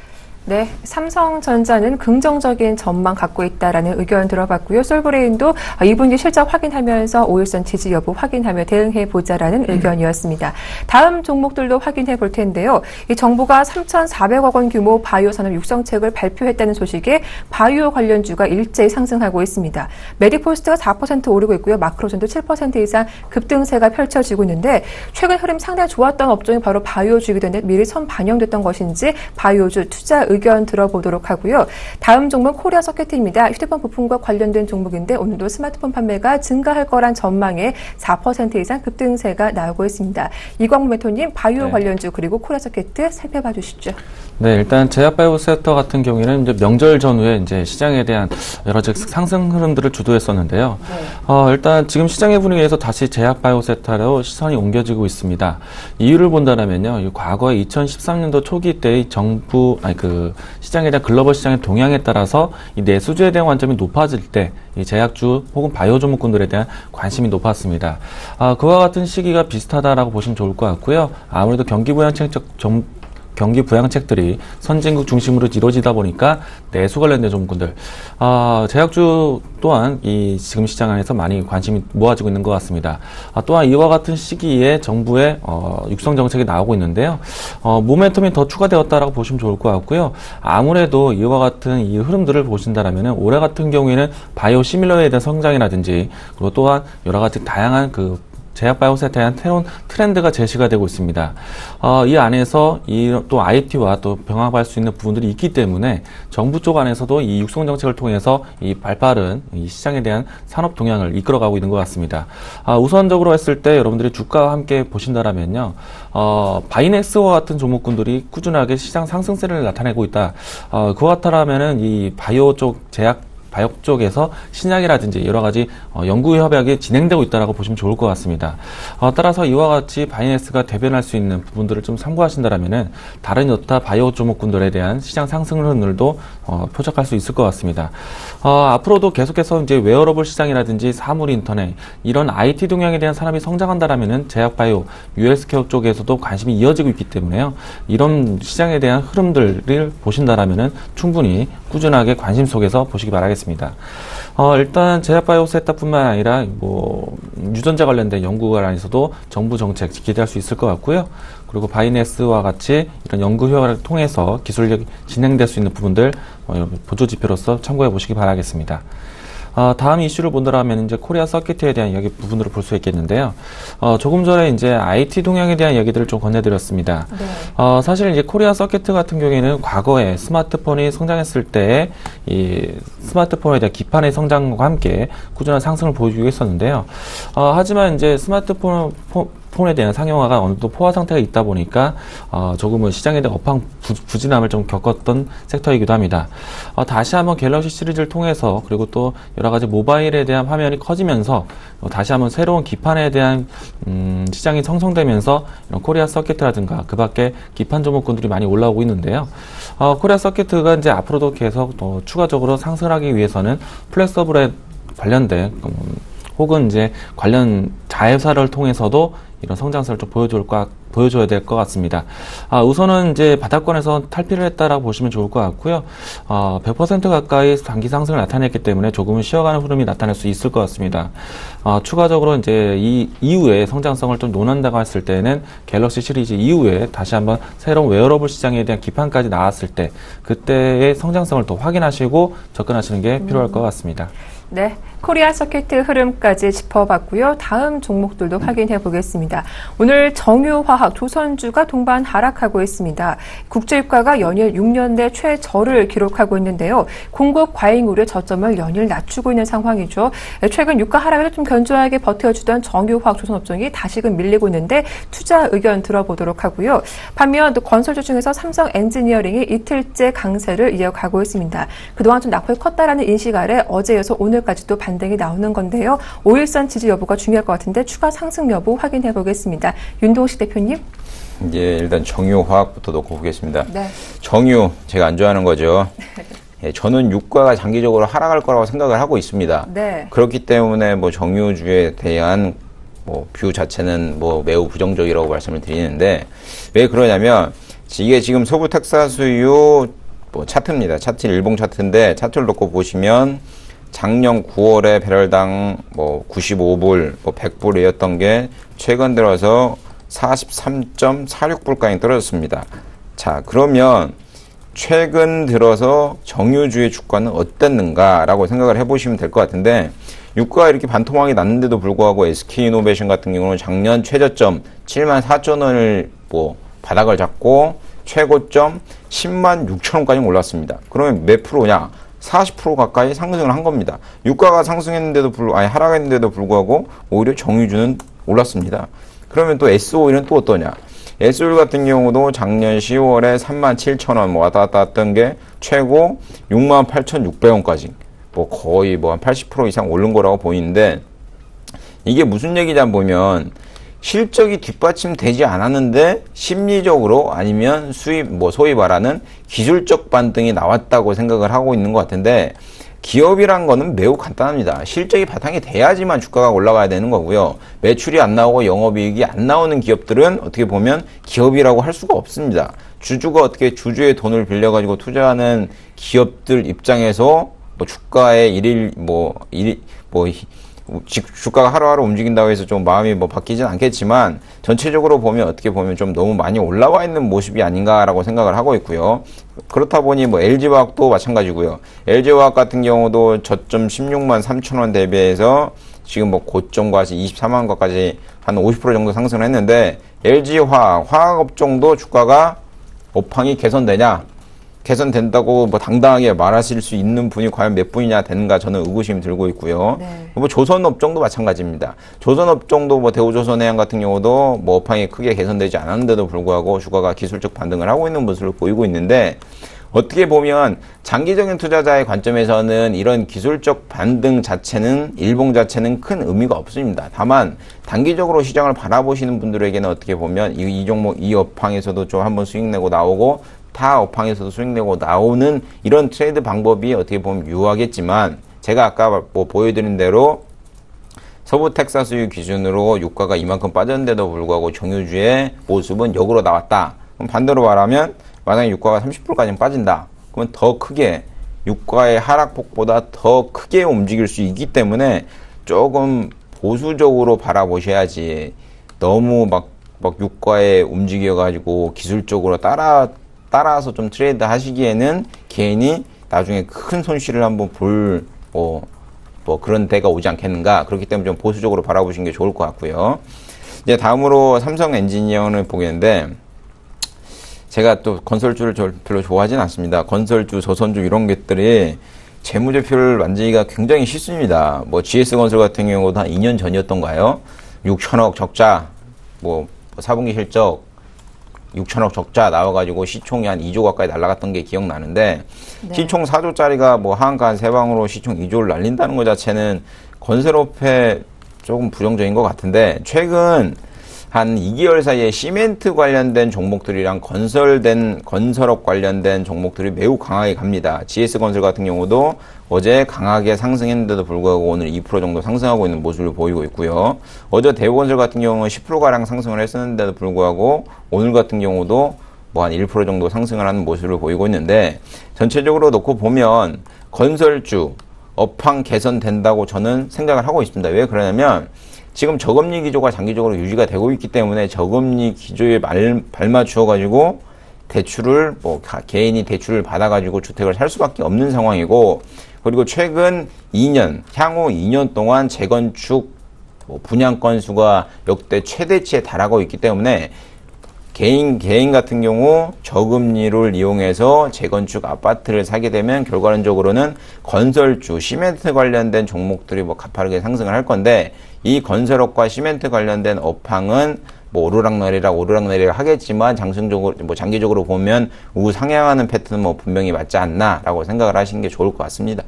네, 삼성전자는 긍정적인 전망 갖고 있다라는 의견 들어봤고요. 솔브레인도 2분기 실적 확인하면서 5일선 지지 여부 확인하며 대응해보자라는 의견이었습니다. 다음 종목들도 확인해 볼 텐데요. 이 정부가 3,400억 원 규모 바이오 산업 육성책을 발표했다는 소식에 바이오 관련주가 일제히 상승하고 있습니다. 메디포스트가 4% 오르고 있고요. 마크로전도 7% 이상 급등세가 펼쳐지고 있는데 최근 흐름 상당히 좋았던 업종이 바로 바이오주이기도 했는데 미리 선 반영됐던 것인지 바이오주 투자 의견 들어보도록 하고요. 다음 종목 코리아 서킷입니다. 휴대폰 부품과 관련된 종목인데 오늘도 스마트폰 판매가 증가할 거란 전망에 4% 이상 급등세가 나오고 있습니다. 이광무 멘토님 바이오 관련주 그리고 코리아 서킷 살펴봐 주시죠. 네, 일단 제약바이오 섹터 같은 경우에는 이제 명절 전후에 이제 시장에 대한 여러 가지 상승 흐름들을 주도했었는데요. 일단 지금 시장의 분위기에서 다시 제약바이오 섹터로 시선이 옮겨지고 있습니다. 이유를 본다면요, 과거에 2013년도 초기 때의 시장에 대한 글로벌 시장의 동향에 따라서 이 내수주에 대한 관점이 높아질 때 이 제약주 혹은 바이오 종목군들에 대한 관심이 높았습니다. 그와 같은 시기가 비슷하다라고 보시면 좋을 것 같고요. 아무래도 경기 부양책들이 선진국 중심으로 이루어지다 보니까 내수 관련된 종목군들, 제약주 또한 이 지금 시장 안에서 많이 관심이 모아지고 있는 것 같습니다. 또한 이와 같은 시기에 정부의 육성 정책이 나오고 있는데요. 모멘텀이 더 추가되었다라고 보시면 좋을 것 같고요. 아무래도 이와 같은 이 흐름들을 보신다라면 올해 같은 경우에는 바이오 시밀러에 대한 성장이라든지 그리고 또한 여러 가지 다양한 제약바이오 섹터에 대한 새로운 트렌드가 제시가 되고 있습니다. 이 안에서 또 IT와 또 병합할 수 있는 부분들이 있기 때문에 정부 쪽 안에서도 이 육성 정책을 통해서 이 발빠른 이 시장에 대한 산업 동향을 이끌어가고 있는 것 같습니다. 우선적으로 했을 때 여러분들이 주가와 함께 보신다라면요, 바이넥스와 같은 종목군들이 꾸준하게 시장 상승세를 나타내고 있다. 그와 같다라면은 이 바이오 쪽 바이오 쪽에서 신약이라든지 여러 가지 연구 협약이 진행되고 있다라고 보시면 좋을 것 같습니다. 따라서 이와 같이 바이넥스가 대변할 수 있는 부분들을 좀 참고하신다라면은 다른 여타 바이오 종목군들에 대한 시장 상승 흐름들도 표적할 수 있을 것 같습니다. 앞으로도 계속해서 이제 웨어러블 시장이라든지 사물 인터넷 이런 IT 동향에 대한 산업이 성장한다라면은 제약 바이오, 헬스케어 쪽에서도 관심이 이어지고 있기 때문에요. 이런 시장에 대한 흐름들을 보신다라면은 충분히 꾸준하게 관심 속에서 보시기 바라겠습니다. 일단 제약바이오 섹터뿐만 아니라 유전자 관련된 연구관에서도 정부 정책 기대할 수 있을 것 같고요. 그리고 바이넥스와 같이 이런 연구 효과를 통해서 기술력이 진행될 수 있는 부분들 보조 지표로서 참고해 보시기 바라겠습니다. 다음 이슈를 본다면 이제 코리아 서킷에 대한 이야기 부분으로 볼 수 있겠는데요. 조금 전에 이제 IT 동향에 대한 이야기들을 좀 건네드렸습니다. 네. 사실 이제 코리아 서킷 같은 경우에는 과거에 스마트폰이 성장했을 때 이 스마트폰에 대한 기판의 성장과 함께 꾸준한 상승을 보여주고 있었는데요. 하지만 이제 스마트폰에 대한 상용화가 어느 정도 포화 상태가 있다 보니까 조금은 시장에 대한 부진함을 좀 겪었던 섹터이기도 합니다. 다시 한번 갤럭시 시리즈를 통해서 그리고 또 여러 가지 모바일에 대한 화면이 커지면서 다시 한번 새로운 기판에 대한 시장이 성성되면서 이런 코리아 서킷이라든가 그 밖에 기판 종목군들이 많이 올라오고 있는데요. 코리아 서킷가 이제 앞으로도 계속 더 추가적으로 상승하기 위해서는 플렉서블에 관련된 혹은 이제 관련 자회사를 통해서도 이런 성장세를 좀 보여줘야 될 것 같습니다. 우선은 이제 바닥권에서 탈피를 했다라고 보시면 좋을 것 같고요. 100% 가까이 단기 상승을 나타냈기 때문에 조금은 쉬어가는 흐름이 나타날 수 있을 것 같습니다. 추가적으로 이제 이 이후에 성장성을 좀 논한다고 했을 때는 갤럭시 시리즈 이후에 다시 한번 새로운 웨어러블 시장에 대한 기판까지 나왔을 때 그때의 성장성을 더 확인하시고 접근하시는 게 필요할 것 같습니다. 네, 코리아 서킷 흐름까지 짚어봤고요. 다음 종목들도 확인해 보겠습니다. 오늘 정유화학 정유화학, 조선주가 동반 하락하고 있습니다. 국제유가가 연일 6년 내 최저를 기록하고 있는데요. 공급 과잉 우려 저점을 연일 낮추고 있는 상황이죠. 최근 유가 하락을 좀 견조하게 버텨주던 정유화학 조선업종이 다시금 밀리고 있는데 투자 의견 들어보도록 하고요. 반면 또 건설주 중에서 삼성 엔지니어링이 이틀째 강세를 이어가고 있습니다. 그동안 좀 낙폭이 컸다라는 인식 아래 어제 이어서 오늘까지도 반등이 나오는 건데요. 5일선 지지 여부가 중요할 것 같은데 추가 상승 여부 확인해 보겠습니다. 윤동식 대표님. 이제 일단 정유화학부터 놓고 보겠습니다. 네. 정유 제가 안 좋아하는 거죠. 예, 저는 유가가 장기적으로 하락할 거라고 생각을 하고 있습니다. 네. 그렇기 때문에 뭐 정유주에 대한 뭐 뷰 자체는 뭐 매우 부정적이라고 말씀을 드리는데 왜 그러냐면 이게 지금 서부 텍사스유 뭐 차트입니다. 차트 일봉 차트인데 차트를 놓고 보시면 작년 9월에 배럴당 뭐 95불, 뭐 100불이었던 게 최근 들어서 43.46불까지 떨어졌습니다. 자, 그러면 최근 들어서 정유주의 주가는 어땠는가라고 생각을 해보시면 될 것 같은데 유가가 이렇게 반토막이 났는데도 불구하고 SK이노베이션 같은 경우는 작년 최저점 74,000원을 뭐 바닥을 잡고 최고점 106,000원까지 올랐습니다. 그러면 몇 프로냐? 40% 가까이 상승을 한 겁니다. 유가가 상승했는데도 하락했는데도 불구하고 오히려 정유주는 올랐습니다. 그러면 또 SO일은 또 어떠냐? SO일 같은 경우도 작년 10월에 37,000원 뭐 왔다 갔다 했던 게 최고 68,600원까지 뭐 거의 뭐 한 80% 이상 오른 거라고 보이는데 이게 무슨 얘기냐 보면 실적이 뒷받침되지 않았는데 심리적으로 아니면 수입 뭐 소위 말하는 기술적 반등이 나왔다고 생각을 하고 있는 것 같은데 기업이란 거는 매우 간단합니다. 실적이 바탕이 돼야지만 주가가 올라가야 되는 거고요. 매출이 안 나오고 영업이익이 안 나오는 기업들은 어떻게 보면 기업이라고 할 수가 없습니다. 주주가 어떻게 주주의 돈을 빌려가지고 투자하는 기업들 입장에서 뭐 주가의 주가가 하루하루 움직인다고 해서 좀 마음이 뭐 바뀌진 않겠지만 전체적으로 보면 어떻게 보면 좀 너무 많이 올라와 있는 모습이 아닌가라고 생각을 하고 있고요. 그렇다 보니 뭐 LG화학도 마찬가지고요. LG화학 같은 경우도 저점 16만 3천원 대비해서 지금 뭐 고점과 24만 원까지 한 50% 정도 상승을 했는데 LG화학, 화학업종도 주가가 업황이 개선되냐? 개선된다고 뭐 당당하게 말하실 수 있는 분이 과연 몇 분이냐 되는가 저는 의구심이 들고 있고요. 네. 뭐 조선업종도 마찬가지입니다. 조선업종도 뭐 대우조선해양 같은 경우도 뭐 업황이 크게 개선되지 않았는데도 불구하고 주가가 기술적 반등을 하고 있는 모습을 보이고 있는데 어떻게 보면 장기적인 투자자의 관점에서는 이런 기술적 반등 자체는 일봉 자체는 큰 의미가 없습니다. 다만 단기적으로 시장을 바라보시는 분들에게는 어떻게 보면 이 종목 이 업황에서도 좀 한번 수익 내고 나오고 타 업황에서도 수익 내고 나오는 이런 트레이드 방법이 어떻게 보면 유효하겠지만 제가 아까 뭐 보여드린 대로 서부 텍사스유 기준으로 유가가 이만큼 빠졌는데도 불구하고 정유주의 모습은 역으로 나왔다. 그럼 반대로 말하면 만약에 유가가 30%까지 빠진다. 그러면 더 크게 유가의 하락폭보다 더 크게 움직일 수 있기 때문에 조금 보수적으로 바라보셔야지 너무 막 유가에 움직여가지고 기술적으로 따라서 좀 트레이드 하시기에는 개인이 나중에 큰 손실을 한번 볼 그런 때가 오지 않겠는가. 그렇기 때문에 좀 보수적으로 바라보시는 게 좋을 것 같고요. 이제 다음으로 삼성 엔지니어를 보겠는데 제가 또 건설주를 별로 좋아하진 않습니다. 건설주, 조선주 이런 것들이 재무제표를 만들기가 굉장히 쉽습니다. 뭐 GS건설 같은 경우도 한 2년 전이었던가요? 6천억 적자, 뭐 4분기 실적 6천억 적자 나와가지고 시총이 한 2조 가까이 날아갔던 게 기억나는데 네. 시총 4조짜리가 뭐 하한가 한 3방으로 시총 2조를 날린다는 것 자체는 건설업에 조금 부정적인 것 같은데 최근 한 2개월 사이에 시멘트 관련된 종목들이랑 건설업 관련된 종목들이 매우 강하게 갑니다. GS건설 같은 경우도 어제 강하게 상승했는데도 불구하고 오늘 2% 정도 상승하고 있는 모습을 보이고 있고요. 어제 대우건설 같은 경우는 10%가량 상승을 했었는데도 불구하고 오늘 같은 경우도 뭐 한 1% 정도 상승을 하는 모습을 보이고 있는데 전체적으로 놓고 보면 건설주, 업황 개선된다고 저는 생각을 하고 있습니다. 왜 그러냐면 지금 저금리 기조가 장기적으로 유지가 되고 있기 때문에 저금리 기조에 발맞추어 가지고 대출을 개인이 대출을 받아 가지고 주택을 살 수밖에 없는 상황이고 그리고 최근 2년 향후 2년 동안 재건축 분양 건수가 역대 최대치에 달하고 있기 때문에 개인 같은 경우 저금리를 이용해서 재건축 아파트를 사게 되면 결과론적으로는 건설주, 시멘트 관련된 종목들이 뭐 가파르게 상승을 할 건데 이 건설업과 시멘트 관련된 업황은 뭐 오르락내리락 하겠지만 장기적으로 보면 우상향하는 패턴은 뭐 분명히 맞지 않나라고 생각을 하시는 게 좋을 것 같습니다.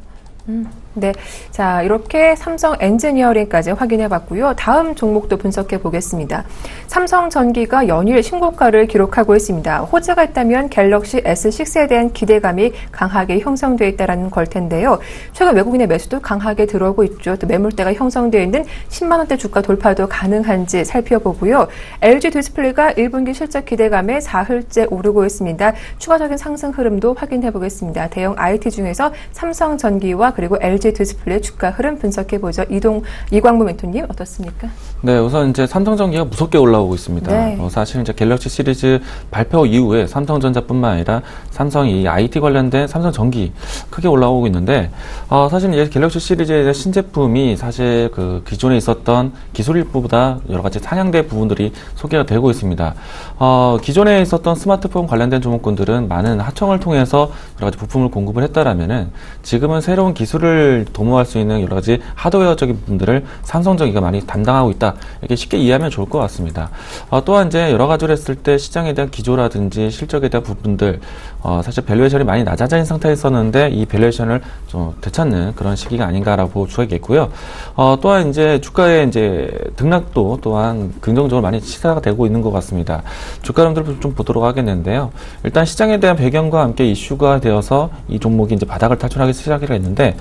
네. 자, 이렇게 삼성 엔지니어링까지 확인해 봤고요. 다음 종목도 분석해 보겠습니다. 삼성전기가 연일 신고가를 기록하고 있습니다. 호재가 있다면 갤럭시 S6에 대한 기대감이 강하게 형성되어 있다는 걸 텐데요. 최근 외국인의 매수도 강하게 들어오고 있죠. 또 매물대가 형성되어 있는 10만 원대 주가 돌파도 가능한지 살펴보고요. LG 디스플레이가 1분기 실적 기대감에 사흘째 오르고 있습니다. 추가적인 상승 흐름도 확인해 보겠습니다. 대형 IT 중에서 삼성전기와 그리고 LG 디스플레이 주가 흐름 분석해보죠. 이광무 멘토님 어떻습니까? 네, 우선 이제 삼성전기가 무섭게 올라오고 있습니다. 네. 사실 이제 갤럭시 시리즈 발표 이후에 삼성전자뿐만 아니라 삼성이 IT 관련된 삼성전기 크게 올라오고 있는데, 사실 이제 갤럭시 시리즈의 신제품이 사실 그 기존에 있었던 기술 일부보다 여러 가지 상향된 부분들이 소개가 되고 있습니다. 기존에 있었던 스마트폰 관련된 종목군들은 많은 하청을 통해서 여러 가지 부품을 공급을 했다라면은 지금은 새로운 기술을 도모할 수 있는 여러 가지 하드웨어적인 부분들을 삼성전기가 많이 담당하고 있다. 이렇게 쉽게 이해하면 좋을 것 같습니다. 또한 이제 여러 가지로 했을 때 시장에 대한 기조라든지 실적에 대한 부분들, 사실 밸류에이션이 많이 낮아진 상태에 있었는데 이 밸류에이션을 좀 되찾는 그런 시기가 아닌가라고 볼 수가 있겠고요. 또한 이제 주가의 이제 등락도 또한 긍정적으로 많이 시사가 되고 있는 것 같습니다. 주가 흐름들을 좀 보도록 하겠는데요. 일단 시장에 대한 배경과 함께 이슈가 되어서 이 종목이 이제 바닥을 탈출하기 시작을 했는데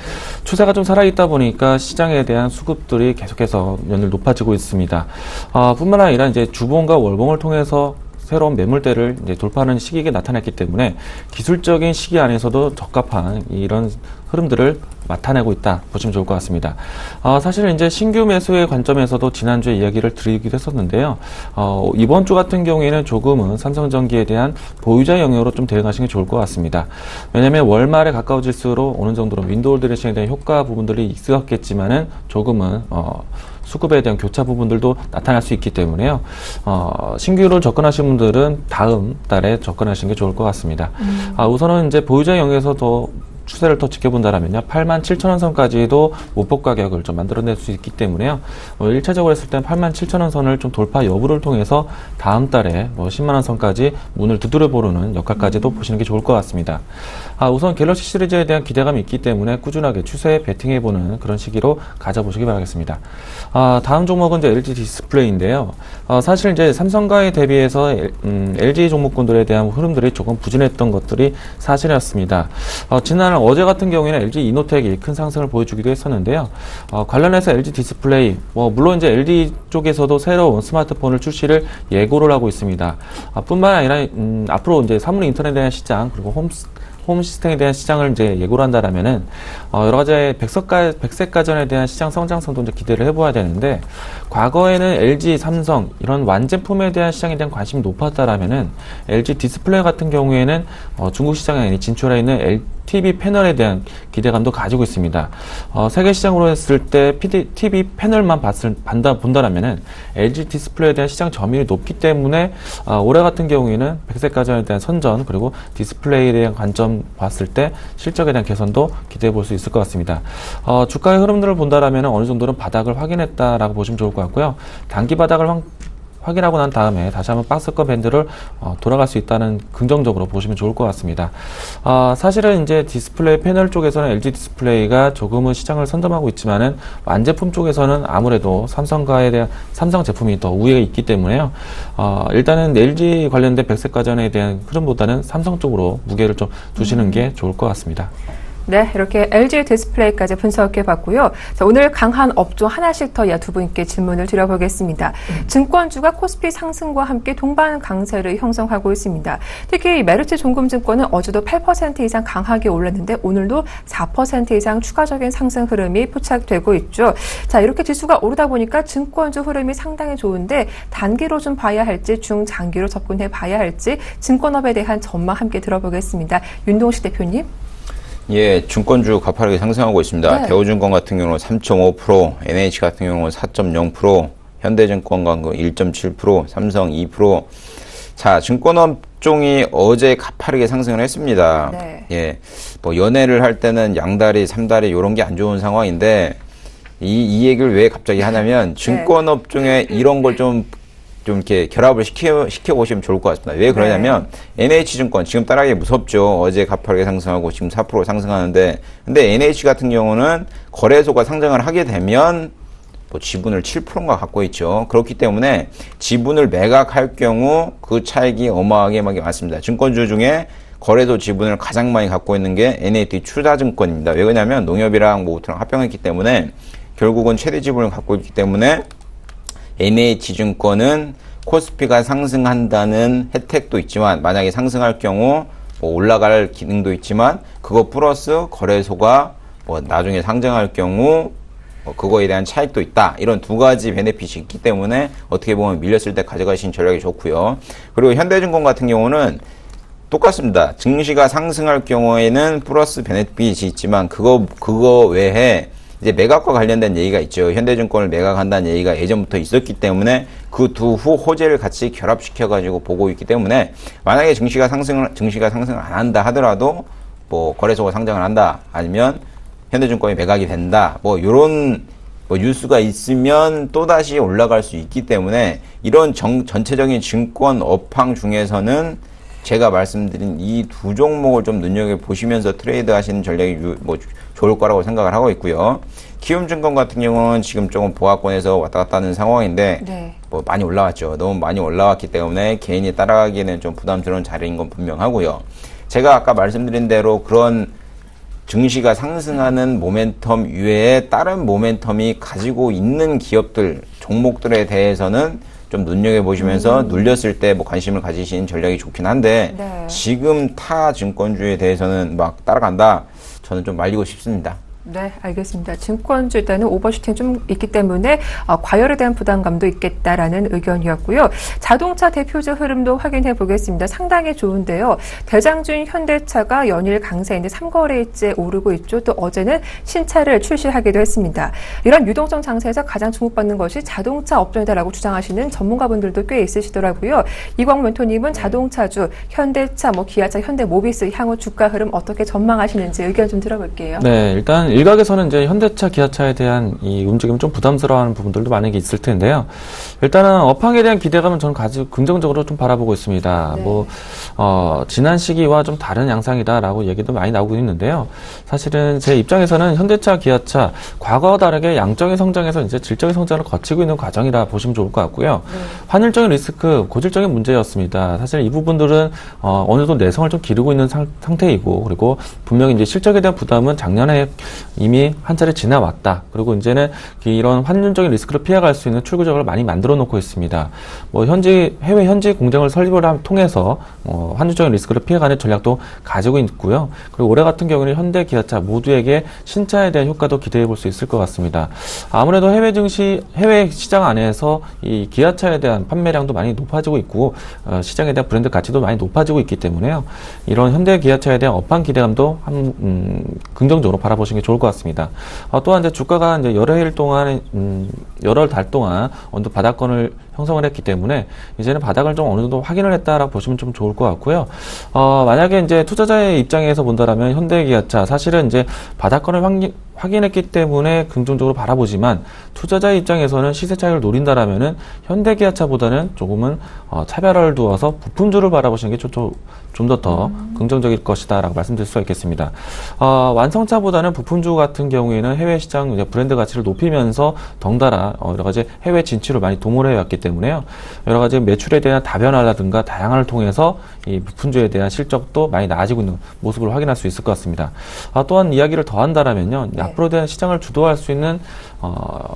추세가 좀 살아있다 보니까 시장에 대한 수급들이 계속해서 연일 높아지고 있습니다. 뿐만 아니라 이제 주봉과 월봉을 통해서 새로운 매물대를 이제 돌파하는 시기가 나타났기 때문에 기술적인 시기 안에서도 적합한 이런 흐름들을 나타내고 있다 보시면 좋을 것 같습니다. 사실 이제 신규 매수의 관점에서도 지난주에 이야기를 드리기도 했었는데요. 이번 주 같은 경우에는 조금은 삼성전기에 대한 보유자 영역으로 좀 대응하시는 게 좋을 것 같습니다. 왜냐하면 월말에 가까워질수록 어느 정도로 윈도우 드레싱에 대한 효과 부분들이 있었겠지만은 조금은 수급에 대한 교차 부분들도 나타날 수 있기 때문에요. 신규로 접근하신 분들은 다음 달에 접근하시는 게 좋을 것 같습니다. 우선은 이제 보유자 영역에서 더 추세를 더 지켜본다라면요. 87,000원 선까지도 목표 가격을 좀 만들어낼 수 있기 때문에요. 1차적으로 했을 때는 87,000원 선을 좀 돌파 여부를 통해서 다음 달에 10만원 선까지 문을 두드려 보는 역할까지도 보시는 게 좋을 것 같습니다. 우선 갤럭시 시리즈에 대한 기대감이 있기 때문에 꾸준하게 추세에 베팅해보는 그런 시기로 가져보시기 바라겠습니다. 다음 종목은 이제 LG 디스플레이인데요. 사실 이제 삼성과에 대비해서 LG 종목군들에 대한 흐름들이 조금 부진했던 것들이 사실이었습니다. 지난 어제 같은 경우에는 LG 이노텍이 큰 상승을 보여주기도 했었는데요. 관련해서 LG 디스플레이, 물론 이제 LG 쪽에서도 새로운 스마트폰을 출시를 예고를 하고 있습니다. 뿐만 아니라 앞으로 이제 사물 인터넷에 대한 시장 그리고 홈 시스템에 대한 시장을 이제 예고를 한다라면은, 여러 가지 백색 가전에 대한 시장 성장성도 이제 기대를 해봐야 되는데, 과거에는 LG, 삼성, 이런 완제품에 대한 시장에 대한 관심이 높았다라면은, LG 디스플레이 같은 경우에는, 중국 시장에 진출해 있는 TV 패널에 대한 기대감도 가지고 있습니다. 세계 시장으로 했을 때 TV 패널만 본다라면은 LG 디스플레이에 대한 시장 점유율이 높기 때문에 올해 같은 경우에는 백색 가전에 대한 선전 그리고 디스플레이에 대한 관점 봤을 때 실적에 대한 개선도 기대해 볼 수 있을 것 같습니다. 주가의 흐름들을 본다라면 어느 정도는 바닥을 확인했다라고 보시면 좋을 것 같고요. 단기 바닥을 확인하고 난 다음에 다시 한번 박스권 밴드를 돌아갈 수 있다는 긍정적으로 보시면 좋을 것 같습니다. 사실은 이제 디스플레이 패널 쪽에서는 LG 디스플레이가 조금은 시장을 선점하고 있지만은 완제품 쪽에서는 아무래도 삼성과에 대한 삼성 제품이 더 우위에 있기 때문에요. 일단은 LG 관련된 백색 가전에 대한 흐름보다는 삼성 쪽으로 무게를 좀 두시는 게 좋을 것 같습니다. 네, 이렇게 LG 디스플레이까지 분석해 봤고요. 자, 오늘 강한 업종 하나씩 더 두 분께 질문을 드려보겠습니다. 증권주가 코스피 상승과 함께 동반 강세를 형성하고 있습니다. 특히 메르츠 종금증권은 어제도 8% 이상 강하게 올랐는데 오늘도 4% 이상 추가적인 상승 흐름이 포착되고 있죠. 자, 이렇게 지수가 오르다 보니까 증권주 흐름이 상당히 좋은데 단기로 좀 봐야 할지 중장기로 접근해 봐야 할지 증권업에 대한 전망 함께 들어보겠습니다. 윤동식 대표님. 예, 증권주 가파르게 상승하고 있습니다. 네. 대우증권 같은 경우는 3.5%, NH 같은 경우는 4.0%, 현대증권 같은 경우 1.7%, 삼성 2%. 자, 증권업종이 어제 가파르게 상승을 했습니다. 네. 예. 뭐 연애를 할 때는 양다리, 삼다리 이런 게 안 좋은 상황인데 이 얘기를 왜 갑자기 하냐면 증권업종에 이런 걸 좀 이렇게 결합을 시켜 보시면 좋을 것 같습니다. 왜 그러냐면 NH증권 지금 따라하기 무섭죠. 어제 가파르게 상승하고 지금 4% 상승하는데 근데 NH 같은 경우는 거래소가 상장을 하게 되면 뭐 지분을 7%가 갖고 있죠. 그렇기 때문에 지분을 매각할 경우 그 차익이 어마하게 많습니다. 증권주 중에 거래소 지분을 가장 많이 갖고 있는 게 NH 투자증권입니다. 왜 그러냐면 농협이랑 모투랑 합병했기 때문에 결국은 최대 지분을 갖고 있기 때문에 NH증권은 코스피가 상승한다는 혜택도 있지만 만약에 상승할 경우 뭐 올라갈 기능도 있지만 그거 플러스 거래소가 뭐 나중에 상장할 경우 그거에 대한 차익도 있다. 이런 두 가지 베네핏이 있기 때문에 어떻게 보면 밀렸을 때 가져가시는 전략이 좋고요. 그리고 현대증권 같은 경우는 똑같습니다. 증시가 상승할 경우에는 플러스 베네핏이 있지만 그거 외에 이제 매각과 관련된 얘기가 있죠. 현대증권을 매각한다는 얘기가 예전부터 있었기 때문에 그 두 호재를 같이 결합시켜가지고 보고 있기 때문에 만약에 증시가 상승을 안 한다 하더라도 뭐 거래소가 상장을 한다 아니면 현대증권이 매각이 된다 뭐 요런 뭐 뉴스가 있으면 또다시 올라갈 수 있기 때문에 이런 전체적인 증권 업황 중에서는 제가 말씀드린 이 두 종목을 좀 눈여겨보시면서 트레이드 하시는 전략이 뭐 좋을 거라고 생각을 하고 있고요. 키움증권 같은 경우는 지금 조금 보합권에서 왔다 갔다 하는 상황인데 뭐 많이 올라왔죠. 너무 많이 올라왔기 때문에 개인이 따라가기에는 좀 부담스러운 자리인 건 분명하고요. 제가 아까 말씀드린 대로 그런 증시가 상승하는 모멘텀 이외에 다른 모멘텀이 가지고 있는 기업들, 종목들에 대해서는 좀 눈여겨보시면서 눌렸을 때 뭐 관심을 가지시는 전략이 좋긴 한데 지금 타 증권주에 대해서는 막 따라간다. 저는 좀 말리고 싶습니다. 네, 알겠습니다. 증권주 일단은 오버슈팅 좀 있기 때문에 과열에 대한 부담감도 있겠다라는 의견이었고요. 자동차 대표적 흐름도 확인해 보겠습니다. 상당히 좋은데요. 대장주인 현대차가 연일 강세인데 3거래일째 오르고 있죠. 또 어제는 신차를 출시하기도 했습니다. 이런 유동성 장세에서 가장 주목받는 것이 자동차 업종이다라고 주장하시는 전문가분들도 꽤 있으시더라고요. 이광 멘토님은 자동차주, 현대차, 뭐 기아차, 현대모비스 향후 주가 흐름 어떻게 전망하시는지 의견 좀 들어볼게요. 네, 일단 일각에서는 이제 현대차, 기아차에 대한 이 움직임 좀 부담스러워하는 부분들도 많이 있을 텐데요. 일단은 업황에 대한 기대감은 저는 아주 긍정적으로 좀 바라보고 있습니다. 뭐 지난 시기와 좀 다른 양상이다라고 얘기도 많이 나오고 있는데요. 사실은 제 입장에서는 현대차, 기아차 과거와 다르게 양적인 성장에서 이제 질적인 성장을 거치고 있는 과정이라 보시면 좋을 것 같고요. 환율적인 리스크, 고질적인 문제였습니다. 사실 이 부분들은 어느 정도 내성을 좀 기르고 있는 상태이고, 그리고 분명히 이제 실적에 대한 부담은 작년에 이미 한 차례 지나왔다. 그리고 이제는 이런 환율적인 리스크를 피해갈 수 있는 출구적을 많이 만들어 놓고 있습니다. 뭐 해외 현지 공장을 설립을 통해서 환율적인 리스크를 피해가는 전략도 가지고 있고요. 그리고 올해 같은 경우는 현대, 기아차 모두에게 신차에 대한 효과도 기대해 볼 수 있을 것 같습니다. 아무래도 해외 시장 안에서 이 기아차에 대한 판매량도 많이 높아지고 있고 시장에 대한 브랜드 가치도 많이 높아지고 있기 때문에요. 이런 현대, 기아차에 대한 업황 기대감도 긍정적으로 바라보시는 게 좋을 것 같습니다. 또한 이제 주가가 이제 여러 달 동안 어느 정도 바닥권을 형성을 했기 때문에 이제는 바닥을 좀 어느 정도 확인을 했다라고 보시면 좀 좋을 것 같고요. 만약에 이제 투자자의 입장에서 본다라면 현대, 기아차 사실은 이제 바닥권을 확인했기 때문에 긍정적으로 바라보지만 투자자의 입장에서는 시세 차익을 노린다라면은 현대, 기아차보다는 조금은 차별화를 두어서 부품주를 바라보시는 게 좀 더 긍정적일 것이다라고 말씀드릴 수가 있겠습니다. 완성차보다는 부품주 같은 경우에는 해외 시장 이제 브랜드 가치를 높이면서 덩달아 여러 가지 해외 진출을 많이 도모해 왔기 때문에요. 여러 가지 매출에 대한 다변화라든가 다양화를 통해서 이 부품주에 대한 실적도 많이 나아지고 있는 모습을 확인할 수 있을 것 같습니다. 또한 이야기를 더 한다라면요. 앞으로 대한 시장을 주도할 수 있는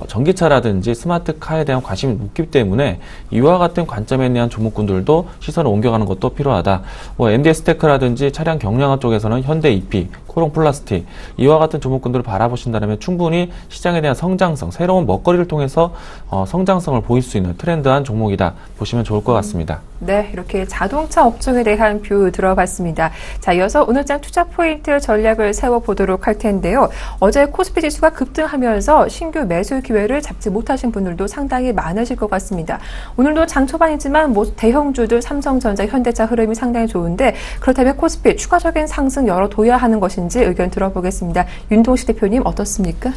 전기차라든지 스마트카에 대한 관심이 높기 때문에 이와 같은 관점에 대한 종목군들도 시선을 옮겨가는 것도 필요하다. 뭐 MD스테크라든지 차량 경량화 쪽에서는 현대 EP, 코롱 플라스틱 이와 같은 종목군들을 바라보신다면 충분히 시장에 대한 성장성, 새로운 먹거리를 통해서 성장성을 보일 수 있는 트렌드한 종목이다 보시면 좋을 것 같습니다. 네, 이렇게 자동차 업종에 대한 뷰 들어봤습니다. 자, 이어서 오늘장 투자 포인트 전략을 세워보도록 할 텐데요. 어제 코스피 지수가 급등하면서 신규 매수 기회를 잡지 못하신 분들도 상당히 많으실 것 같습니다. 오늘도 장 초반이지만 대형주들 삼성전자, 현대차 흐름이 상당히 좋은데 그렇다면 코스피 추가적인 상승 열어둬야 하는 것인지 의견 들어보겠습니다. 윤동식 대표님 어떻습니까?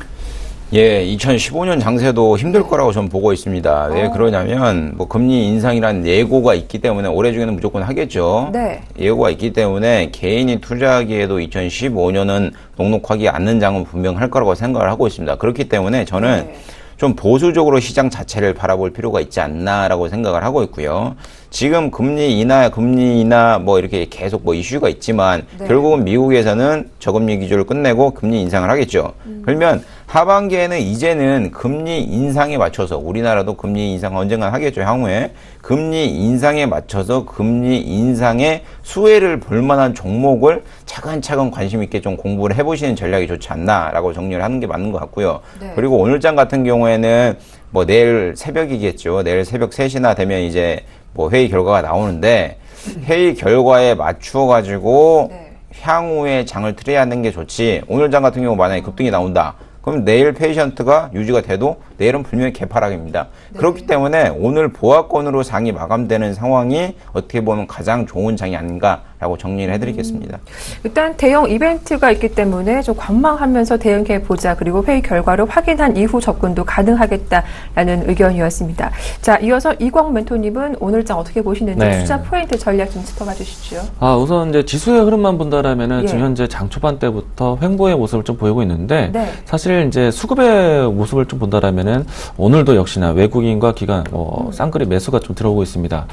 예, 2015년 장세도 힘들 거라고 저는 보고 있습니다. 왜 그러냐면 뭐 금리 인상이라는 예고가 있기 때문에 올해 중에는 무조건 하겠죠. 네. 예고가 있기 때문에 개인이 투자하기에도 2015년은 녹록하지 않는 장은 분명할 거라고 생각을 하고 있습니다. 그렇기 때문에 저는 좀 보수적으로 시장 자체를 바라볼 필요가 있지 않나라고 생각을 하고 있고요. 지금 금리 인하 뭐 이렇게 계속 뭐 이슈가 있지만 결국은 미국에서는 저금리 기조를 끝내고 금리 인상을 하겠죠. 그러면 하반기에는 이제는 금리 인상에 맞춰서 우리나라도 금리 인상 언젠가 하겠죠. 향후에 금리 인상에 맞춰서 금리 인상의 수혜를 볼 만한 종목을 차근차근 관심 있게 좀 공부를 해보시는 전략이 좋지 않나라고 정리를 하는 게 맞는 것 같고요. 그리고 오늘장 같은 경우에는 뭐 내일 새벽이겠죠. 내일 새벽 3시나 되면 이제 뭐 회의 결과가 나오는데 회의 결과에 맞추어 가지고 향후에 장을 틀어야 하는 게 좋지. 오늘 장 같은 경우 만약에 급등이 나온다. 그럼 내일 페이션트가 유지가 돼도 내일은 분명히 개파락입니다. 그렇기 때문에 오늘 보합권으로 장이 마감되는 상황이 어떻게 보면 가장 좋은 장이 아닌가라고 정리를 해드리겠습니다. 일단 대형 이벤트가 있기 때문에 좀 관망하면서 대응해보자. 그리고 회의 결과를 확인한 이후 접근도 가능하겠다라는 의견이었습니다. 자, 이어서 이광 멘토님은 오늘장 어떻게 보시는지 투자 포인트 전략 좀 짚어봐 주시죠. 우선 이제 지수의 흐름만 본다라면은 지금 현재 장 초반 때부터 횡보의 모습을 좀 보이고 있는데 사실 이제 수급의 모습을 좀 본다라면은 오늘도 역시나 외국인과 기관 쌍끌이 매수가 좀 들어오고 있습니다.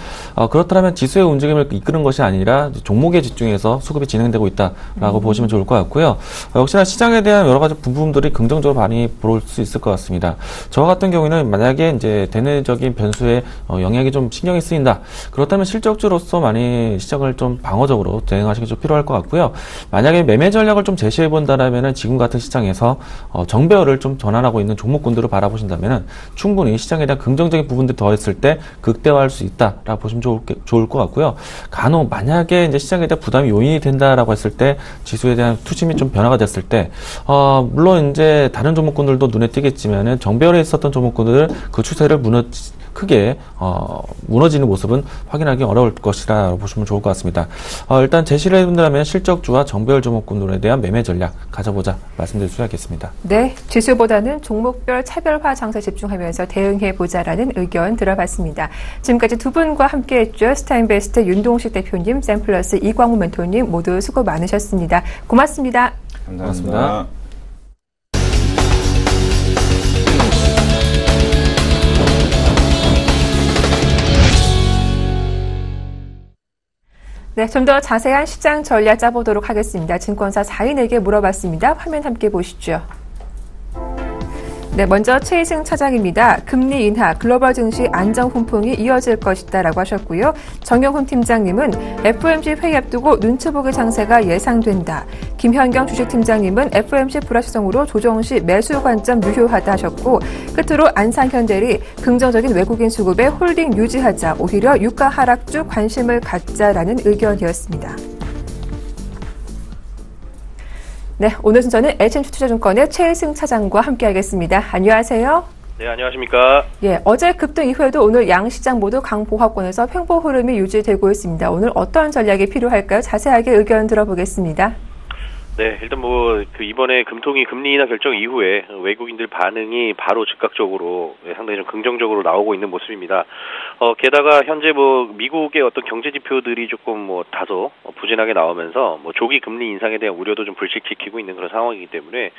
그렇다면 지수의 움직임을 이끄는 것이 아니라 종목에 집중해서 수급이 진행되고 있다라고 보시면 좋을 것 같고요. 역시나 시장에 대한 여러 가지 부분들이 긍정적으로 많이 볼 수 있을 것 같습니다. 저 같은 경우에는 만약에 이제 대내적인 변수에 영향이 좀 신경이 쓰인다. 그렇다면 실적주로서 많이 시장을 좀 방어적으로 대응하시는 게 좀 필요할 것 같고요. 만약에 매매 전략을 좀 제시해 본다라면은 지금 같은 시장에서 정배열을 좀 전환하고 있는 종목군들을 바라보신다면 충분히 시장에 대한 긍정적인 부분들이 더했을 때 극대화할 수 있다라고 보시면 좋을 것 같고요. 간혹 만약에 이제 시장에 대한 부담이 요인이 된다라고 했을 때 지수에 대한 투심이 좀 변화가 됐을 때 물론 이제 다른 종목군들도 눈에 띄겠지만은 정배열에 있었던 종목군들 그 추세를 크게 무너지는 모습은 확인하기 어려울 것이라 보시면 좋을 것 같습니다. 일단 제시를 해본다면 실적주와 정배열 종목군들에 대한 매매 전략 가져보자 말씀드릴 수 있겠습니다. 네, 지수보다는 종목별 차별화 장세 집중하면서 대응해보자라는 의견 들어봤습니다. 지금까지 두 분과 함께했죠. 스타인베스트 윤동식 대표님, 샘플러스 이광우 멘토님 모두 수고 많으셨습니다. 고맙습니다. 감사합니다. 네, 좀 더 자세한 시장 전략 짜보도록 하겠습니다. 증권사 4인에게 물어봤습니다. 화면 함께 보시죠. 네, 먼저 최희승 차장입니다. 금리 인하, 글로벌 증시 안정 훈풍이 이어질 것이다라고 하셨고요. 정영훈 팀장님은 FOMC 회의 앞두고 눈치 보기 장세가 예상된다. 김현경 주식팀장님은 FOMC 불확실성으로 조정 시 매수 관점 유효하다 하셨고, 끝으로 안상현대리 긍정적인 외국인 수급에 홀딩 유지하자, 오히려 유가 하락주 관심을 갖자라는 의견이었습니다. 네, 오늘 순서는 HMC투자증권의 최희승 차장과 함께하겠습니다. 안녕하세요. 네, 안녕하십니까. 예, 어제 급등 이후에도 오늘 양시장 모두 강보합권에서 횡보 흐름이 유지되고 있습니다. 오늘 어떤 전략이 필요할까요? 자세하게 의견 들어보겠습니다. 네, 일단 이번에 금통위 금리 인하 결정 이후에 외국인들 반응이 바로 즉각적으로 상당히 좀 긍정적으로 나오고 있는 모습입니다. 게다가 현재 미국의 어떤 경제 지표들이 조금 다소 부진하게 나오면서 조기 금리 인상에 대한 우려도 좀 불식시키고 있는 그런 상황이기 때문에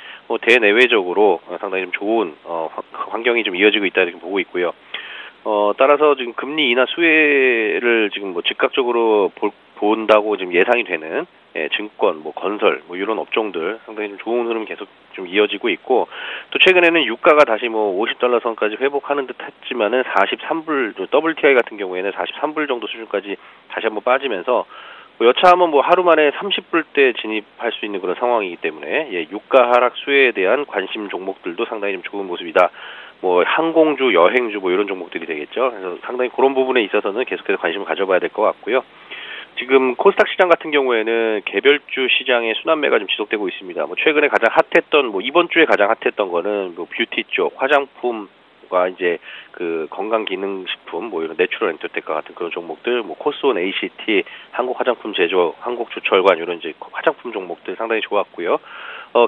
대내외적으로 상당히 좀 좋은 환경이 좀 이어지고 있다 이렇게 보고 있고요. 따라서 지금 금리 인하 수혜를 지금 즉각적으로 본다고 지금 예상이 되는 증권, 건설, 이런 업종들 상당히 좀 좋은 흐름 계속 좀 이어지고 있고, 또 최근에는 유가가 다시 $50 선까지 회복하는 듯 했지만은 43불, WTI 같은 경우에는 43불 정도 수준까지 다시 한번 빠지면서 여차하면 하루 만에 30불대 진입할 수 있는 그런 상황이기 때문에 유가 하락 수혜에 대한 관심 종목들도 상당히 좀 좋은 모습이다. 항공주, 여행주 이런 종목들이 되겠죠. 그래서 상당히 그런 부분에 있어서는 계속해서 관심을 가져봐야 될 것 같고요. 지금 코스닥 시장 같은 경우에는 개별주 시장의 순환매가 좀 지속되고 있습니다. 최근에 가장 핫했던 이번 주에 가장 핫했던 거는 뷰티 쪽, 화장품과 이제 그 건강기능식품 이런 내추럴 엔터테크와 같은 그런 종목들, 코스온 ACT, 한국 화장품 제조, 한국주철관 이런 이제 화장품 종목들 상당히 좋았고요.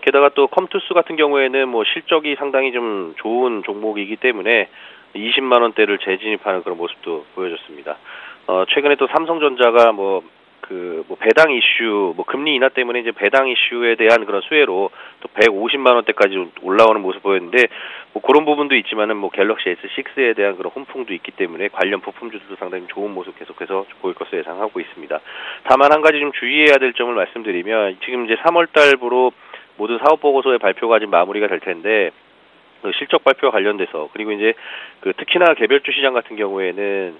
게다가 또 컴투스 같은 경우에는 실적이 상당히 좀 좋은 종목이기 때문에 20만 원대를 재진입하는 그런 모습도 보여줬습니다. 최근에 또 삼성전자가 배당 이슈, 금리 인하 때문에 이제 배당 이슈에 대한 그런 수혜로 또 150만 원대까지 올라오는 모습 보였는데, 그런 부분도 있지만은 갤럭시 S6에 대한 그런 훈풍도 있기 때문에 관련 부품주들도 상당히 좋은 모습 계속해서 보일 것으로 예상하고 있습니다. 다만 한 가지 좀 주의해야 될 점을 말씀드리면, 지금 이제 3월 달부로 모든 사업 보고서의 발표가 지금 마무리가 될 텐데, 실적 발표와 관련돼서, 그리고 이제 특히나 개별주 시장 같은 경우에는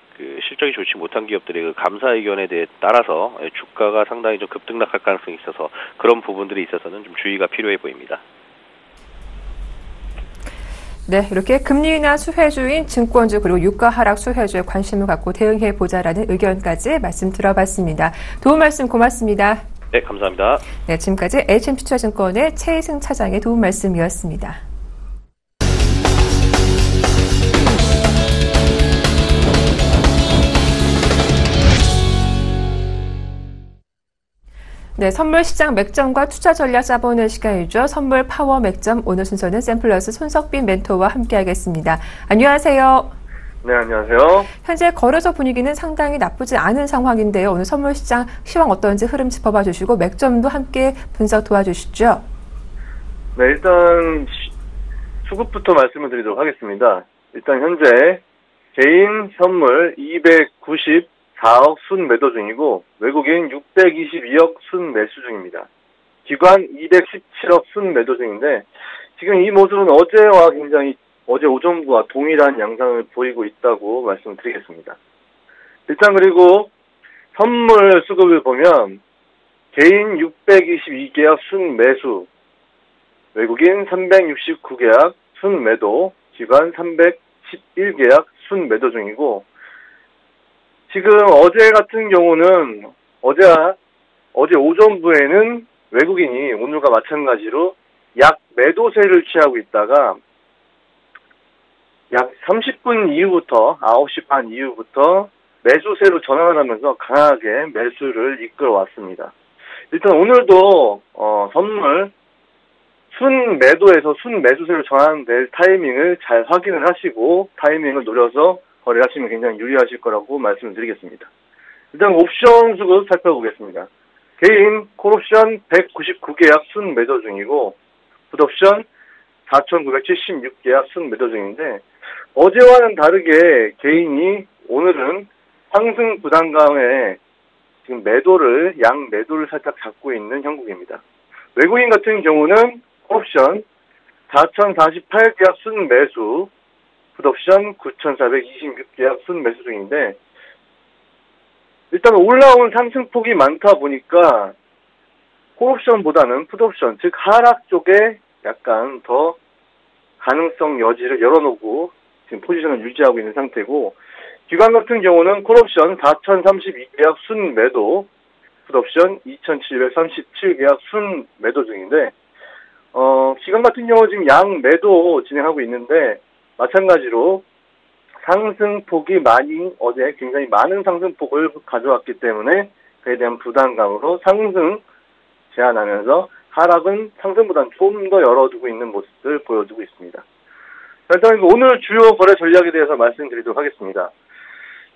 실적이 좋지 못한 기업들의 감사 의견에 대해 따라서 주가가 상당히 좀 급등락할 가능성이 있어서 그런 부분들이 있어서는 좀 주의가 필요해 보입니다. 네, 이렇게 금리 인하 수혜주인 증권주 그리고 유가 하락 수혜주에 관심을 갖고 대응해 보자라는 의견까지 말씀 들어봤습니다. 도움 말씀 고맙습니다. 네, 감사합니다. 네, 지금까지 HM투자증권의 최희승 차장의 도움 말씀이었습니다. 네, 선물 시장 맥점과 투자 전략 짜보는 시간이죠. 선물 파워 맥점, 오늘 순서는 샘플러스 손석빈 멘토와 함께하겠습니다. 안녕하세요. 네, 안녕하세요. 현재 거래소 분위기는 상당히 나쁘지 않은 상황인데요. 오늘 선물 시장 시황 어떤지 흐름 짚어봐 주시고 맥점도 함께 분석 도와주시죠. 네, 일단 수급부터 말씀을 드리도록 하겠습니다. 일단 현재 개인 선물 294억 순 매도 중이고 외국인 622억 순 매수 중입니다. 기관 217억 순 매도 중인데 지금 이 모습은 어제와 굉장히 어제 오전과 동일한 양상을 보이고 있다고 말씀드리겠습니다. 일단 그리고 선물 수급을 보면 개인 622계약 순 매수, 외국인 369계약 순 매도, 기관 311계약 순 매도 중이고 지금 어제 같은 경우는 어제 오전부에는 외국인이 오늘과 마찬가지로 약 매도세를 취하고 있다가 약 30분 이후부터 9시 반 이후부터 매수세로 전환을 하면서 강하게 매수를 이끌어왔습니다. 일단 오늘도 선물 순 매도에서 순 매수세로 전환될 타이밍을 잘 확인을 하시고 타이밍을 노려서 거래하시면 굉장히 유리하실 거라고 말씀을 드리겠습니다. 일단 옵션 수급 살펴보겠습니다. 개인 콜옵션 199계약 순 매도 중이고 풋옵션 4,976계약 순 매도 중인데 어제와는 다르게 개인이 오늘은 상승 부담감에 지금 양 매도를 살짝 잡고 있는 형국입니다. 외국인 같은 경우는 옵션 4,048계약 순 매수, 풋옵션 9,426계약 순 매수 중인데 일단 올라온 상승폭이 많다 보니까 콜옵션보다는 풋옵션, 즉 하락 쪽에 약간 더 가능성 여지를 열어놓고 지금 포지션을 유지하고 있는 상태고 기관 같은 경우는 콜옵션 4,032계약 순 매도, 풋옵션 2,737계약 순 매도 중인데 기관 같은 경우 지금 양 매도 진행하고 있는데 마찬가지로 상승폭이 어제 굉장히 많은 상승폭을 가져왔기 때문에 그에 대한 부담감으로 상승 제한하면서 하락은 상승보다는 좀 더 열어두고 있는 모습을 보여주고 있습니다. 일단 오늘 주요 거래 전략에 대해서 말씀드리도록 하겠습니다.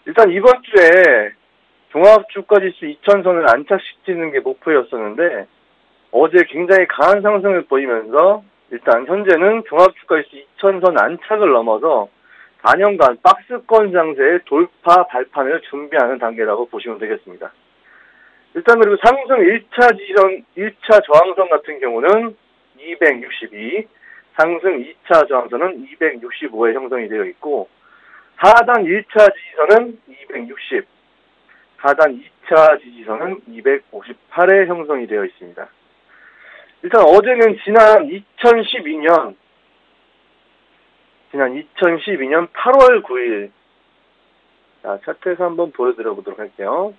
일단 이번 주에 종합주가지수 2000선을 안착시키는 게 목표였었는데 어제 굉장히 강한 상승을 보이면서 일단 현재는 종합주가지수 2000선 안착을 넘어서 4년간 박스권 장세의 돌파 발판을 준비하는 단계라고 보시면 되겠습니다. 일단 그리고 상승 1차 저항선 같은 경우는 262, 상승 2차 저항선은 265에 형성이 되어 있고 하단 1차 지지선은 260, 4단 2차 지지선은 258에 형성이 되어 있습니다. 일단 어제는 지난 2012년 8월 9일 자, 차트에서 한번 보여드려 보도록 할게요.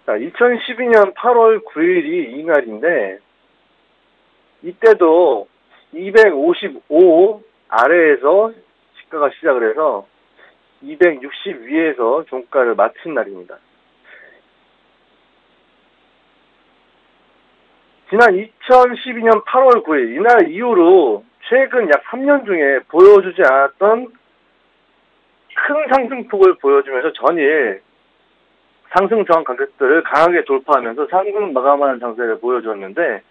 자, 2012년 8월 9일이 이날인데 이때도 255 아래에서 시가가 시작을 해서 260 위에서 종가를 마친 날입니다. 지난 2012년 8월 9일 이날 이후로 최근 약 3년 중에 보여주지 않았던 큰 상승폭을 보여주면서 전일 상승 저항 가격들을 강하게 돌파하면서 상승 마감하는 장세를 보여주었는데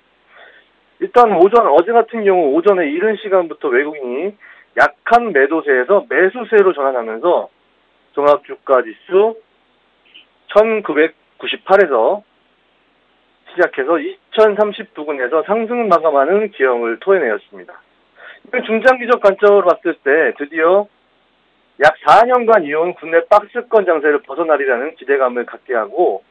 일단 어제 같은 경우 오전에 이른 시간부터 외국인이 약한 매도세에서 매수세로 전환하면서 종합주가지수 1998에서 시작해서 2030부근에서 상승 마감하는 기형을 토해내었습니다. 중장기적 관점으로 봤을 때 드디어 약 4년간 이어온 국내 박스권 장세를 벗어나리라는 기대감을 갖게 하고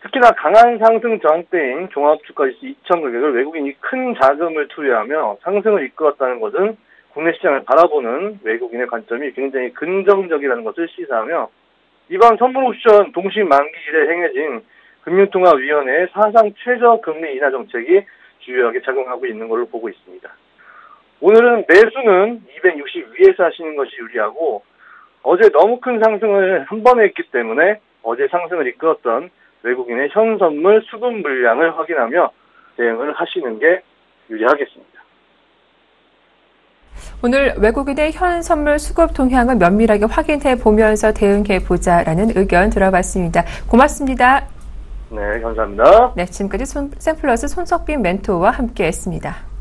특히나 강한 상승 저항대인 종합주가지수 2000 가격을 외국인이 큰 자금을 투여하며 상승을 이끌었다는 것은 국내 시장을 바라보는 외국인의 관점이 굉장히 긍정적이라는 것을 시사하며 이번 선물옵션 동시 만기일에 행해진 금융통화위원회의 사상 최저 금리 인하 정책이 주요하게 작용하고 있는 걸로 보고 있습니다. 오늘은 매수는 260 위에서 하시는 것이 유리하고 어제 너무 큰 상승을 한 번에 했기 때문에 어제 상승을 이끌었던 외국인의 현 선물 수급 물량을 확인하며 대응을 하시는 게 유리하겠습니다. 오늘 외국인의 현 선물 수급 동향을 면밀하게 확인해 보면서 대응해 보자라는 의견 들어봤습니다. 고맙습니다. 네, 감사합니다. 네, 지금까지 샘플러스 손석빈 멘토와 함께했습니다.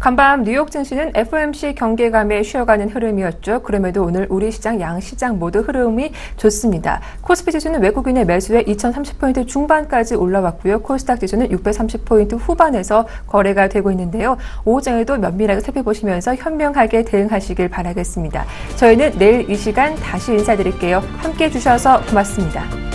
간밤 뉴욕 증시는 FOMC 경계감에 쉬어가는 흐름이었죠. 그럼에도 오늘 우리 시장, 양시장 모두 흐름이 좋습니다. 코스피 지수는 외국인의 매수에 2030포인트 중반까지 올라왔고요. 코스닥 지수는 630포인트 후반에서 거래가 되고 있는데요. 오후장에도 면밀하게 살펴보시면서 현명하게 대응하시길 바라겠습니다. 저희는 내일 이 시간 다시 인사드릴게요. 함께해 주셔서 고맙습니다.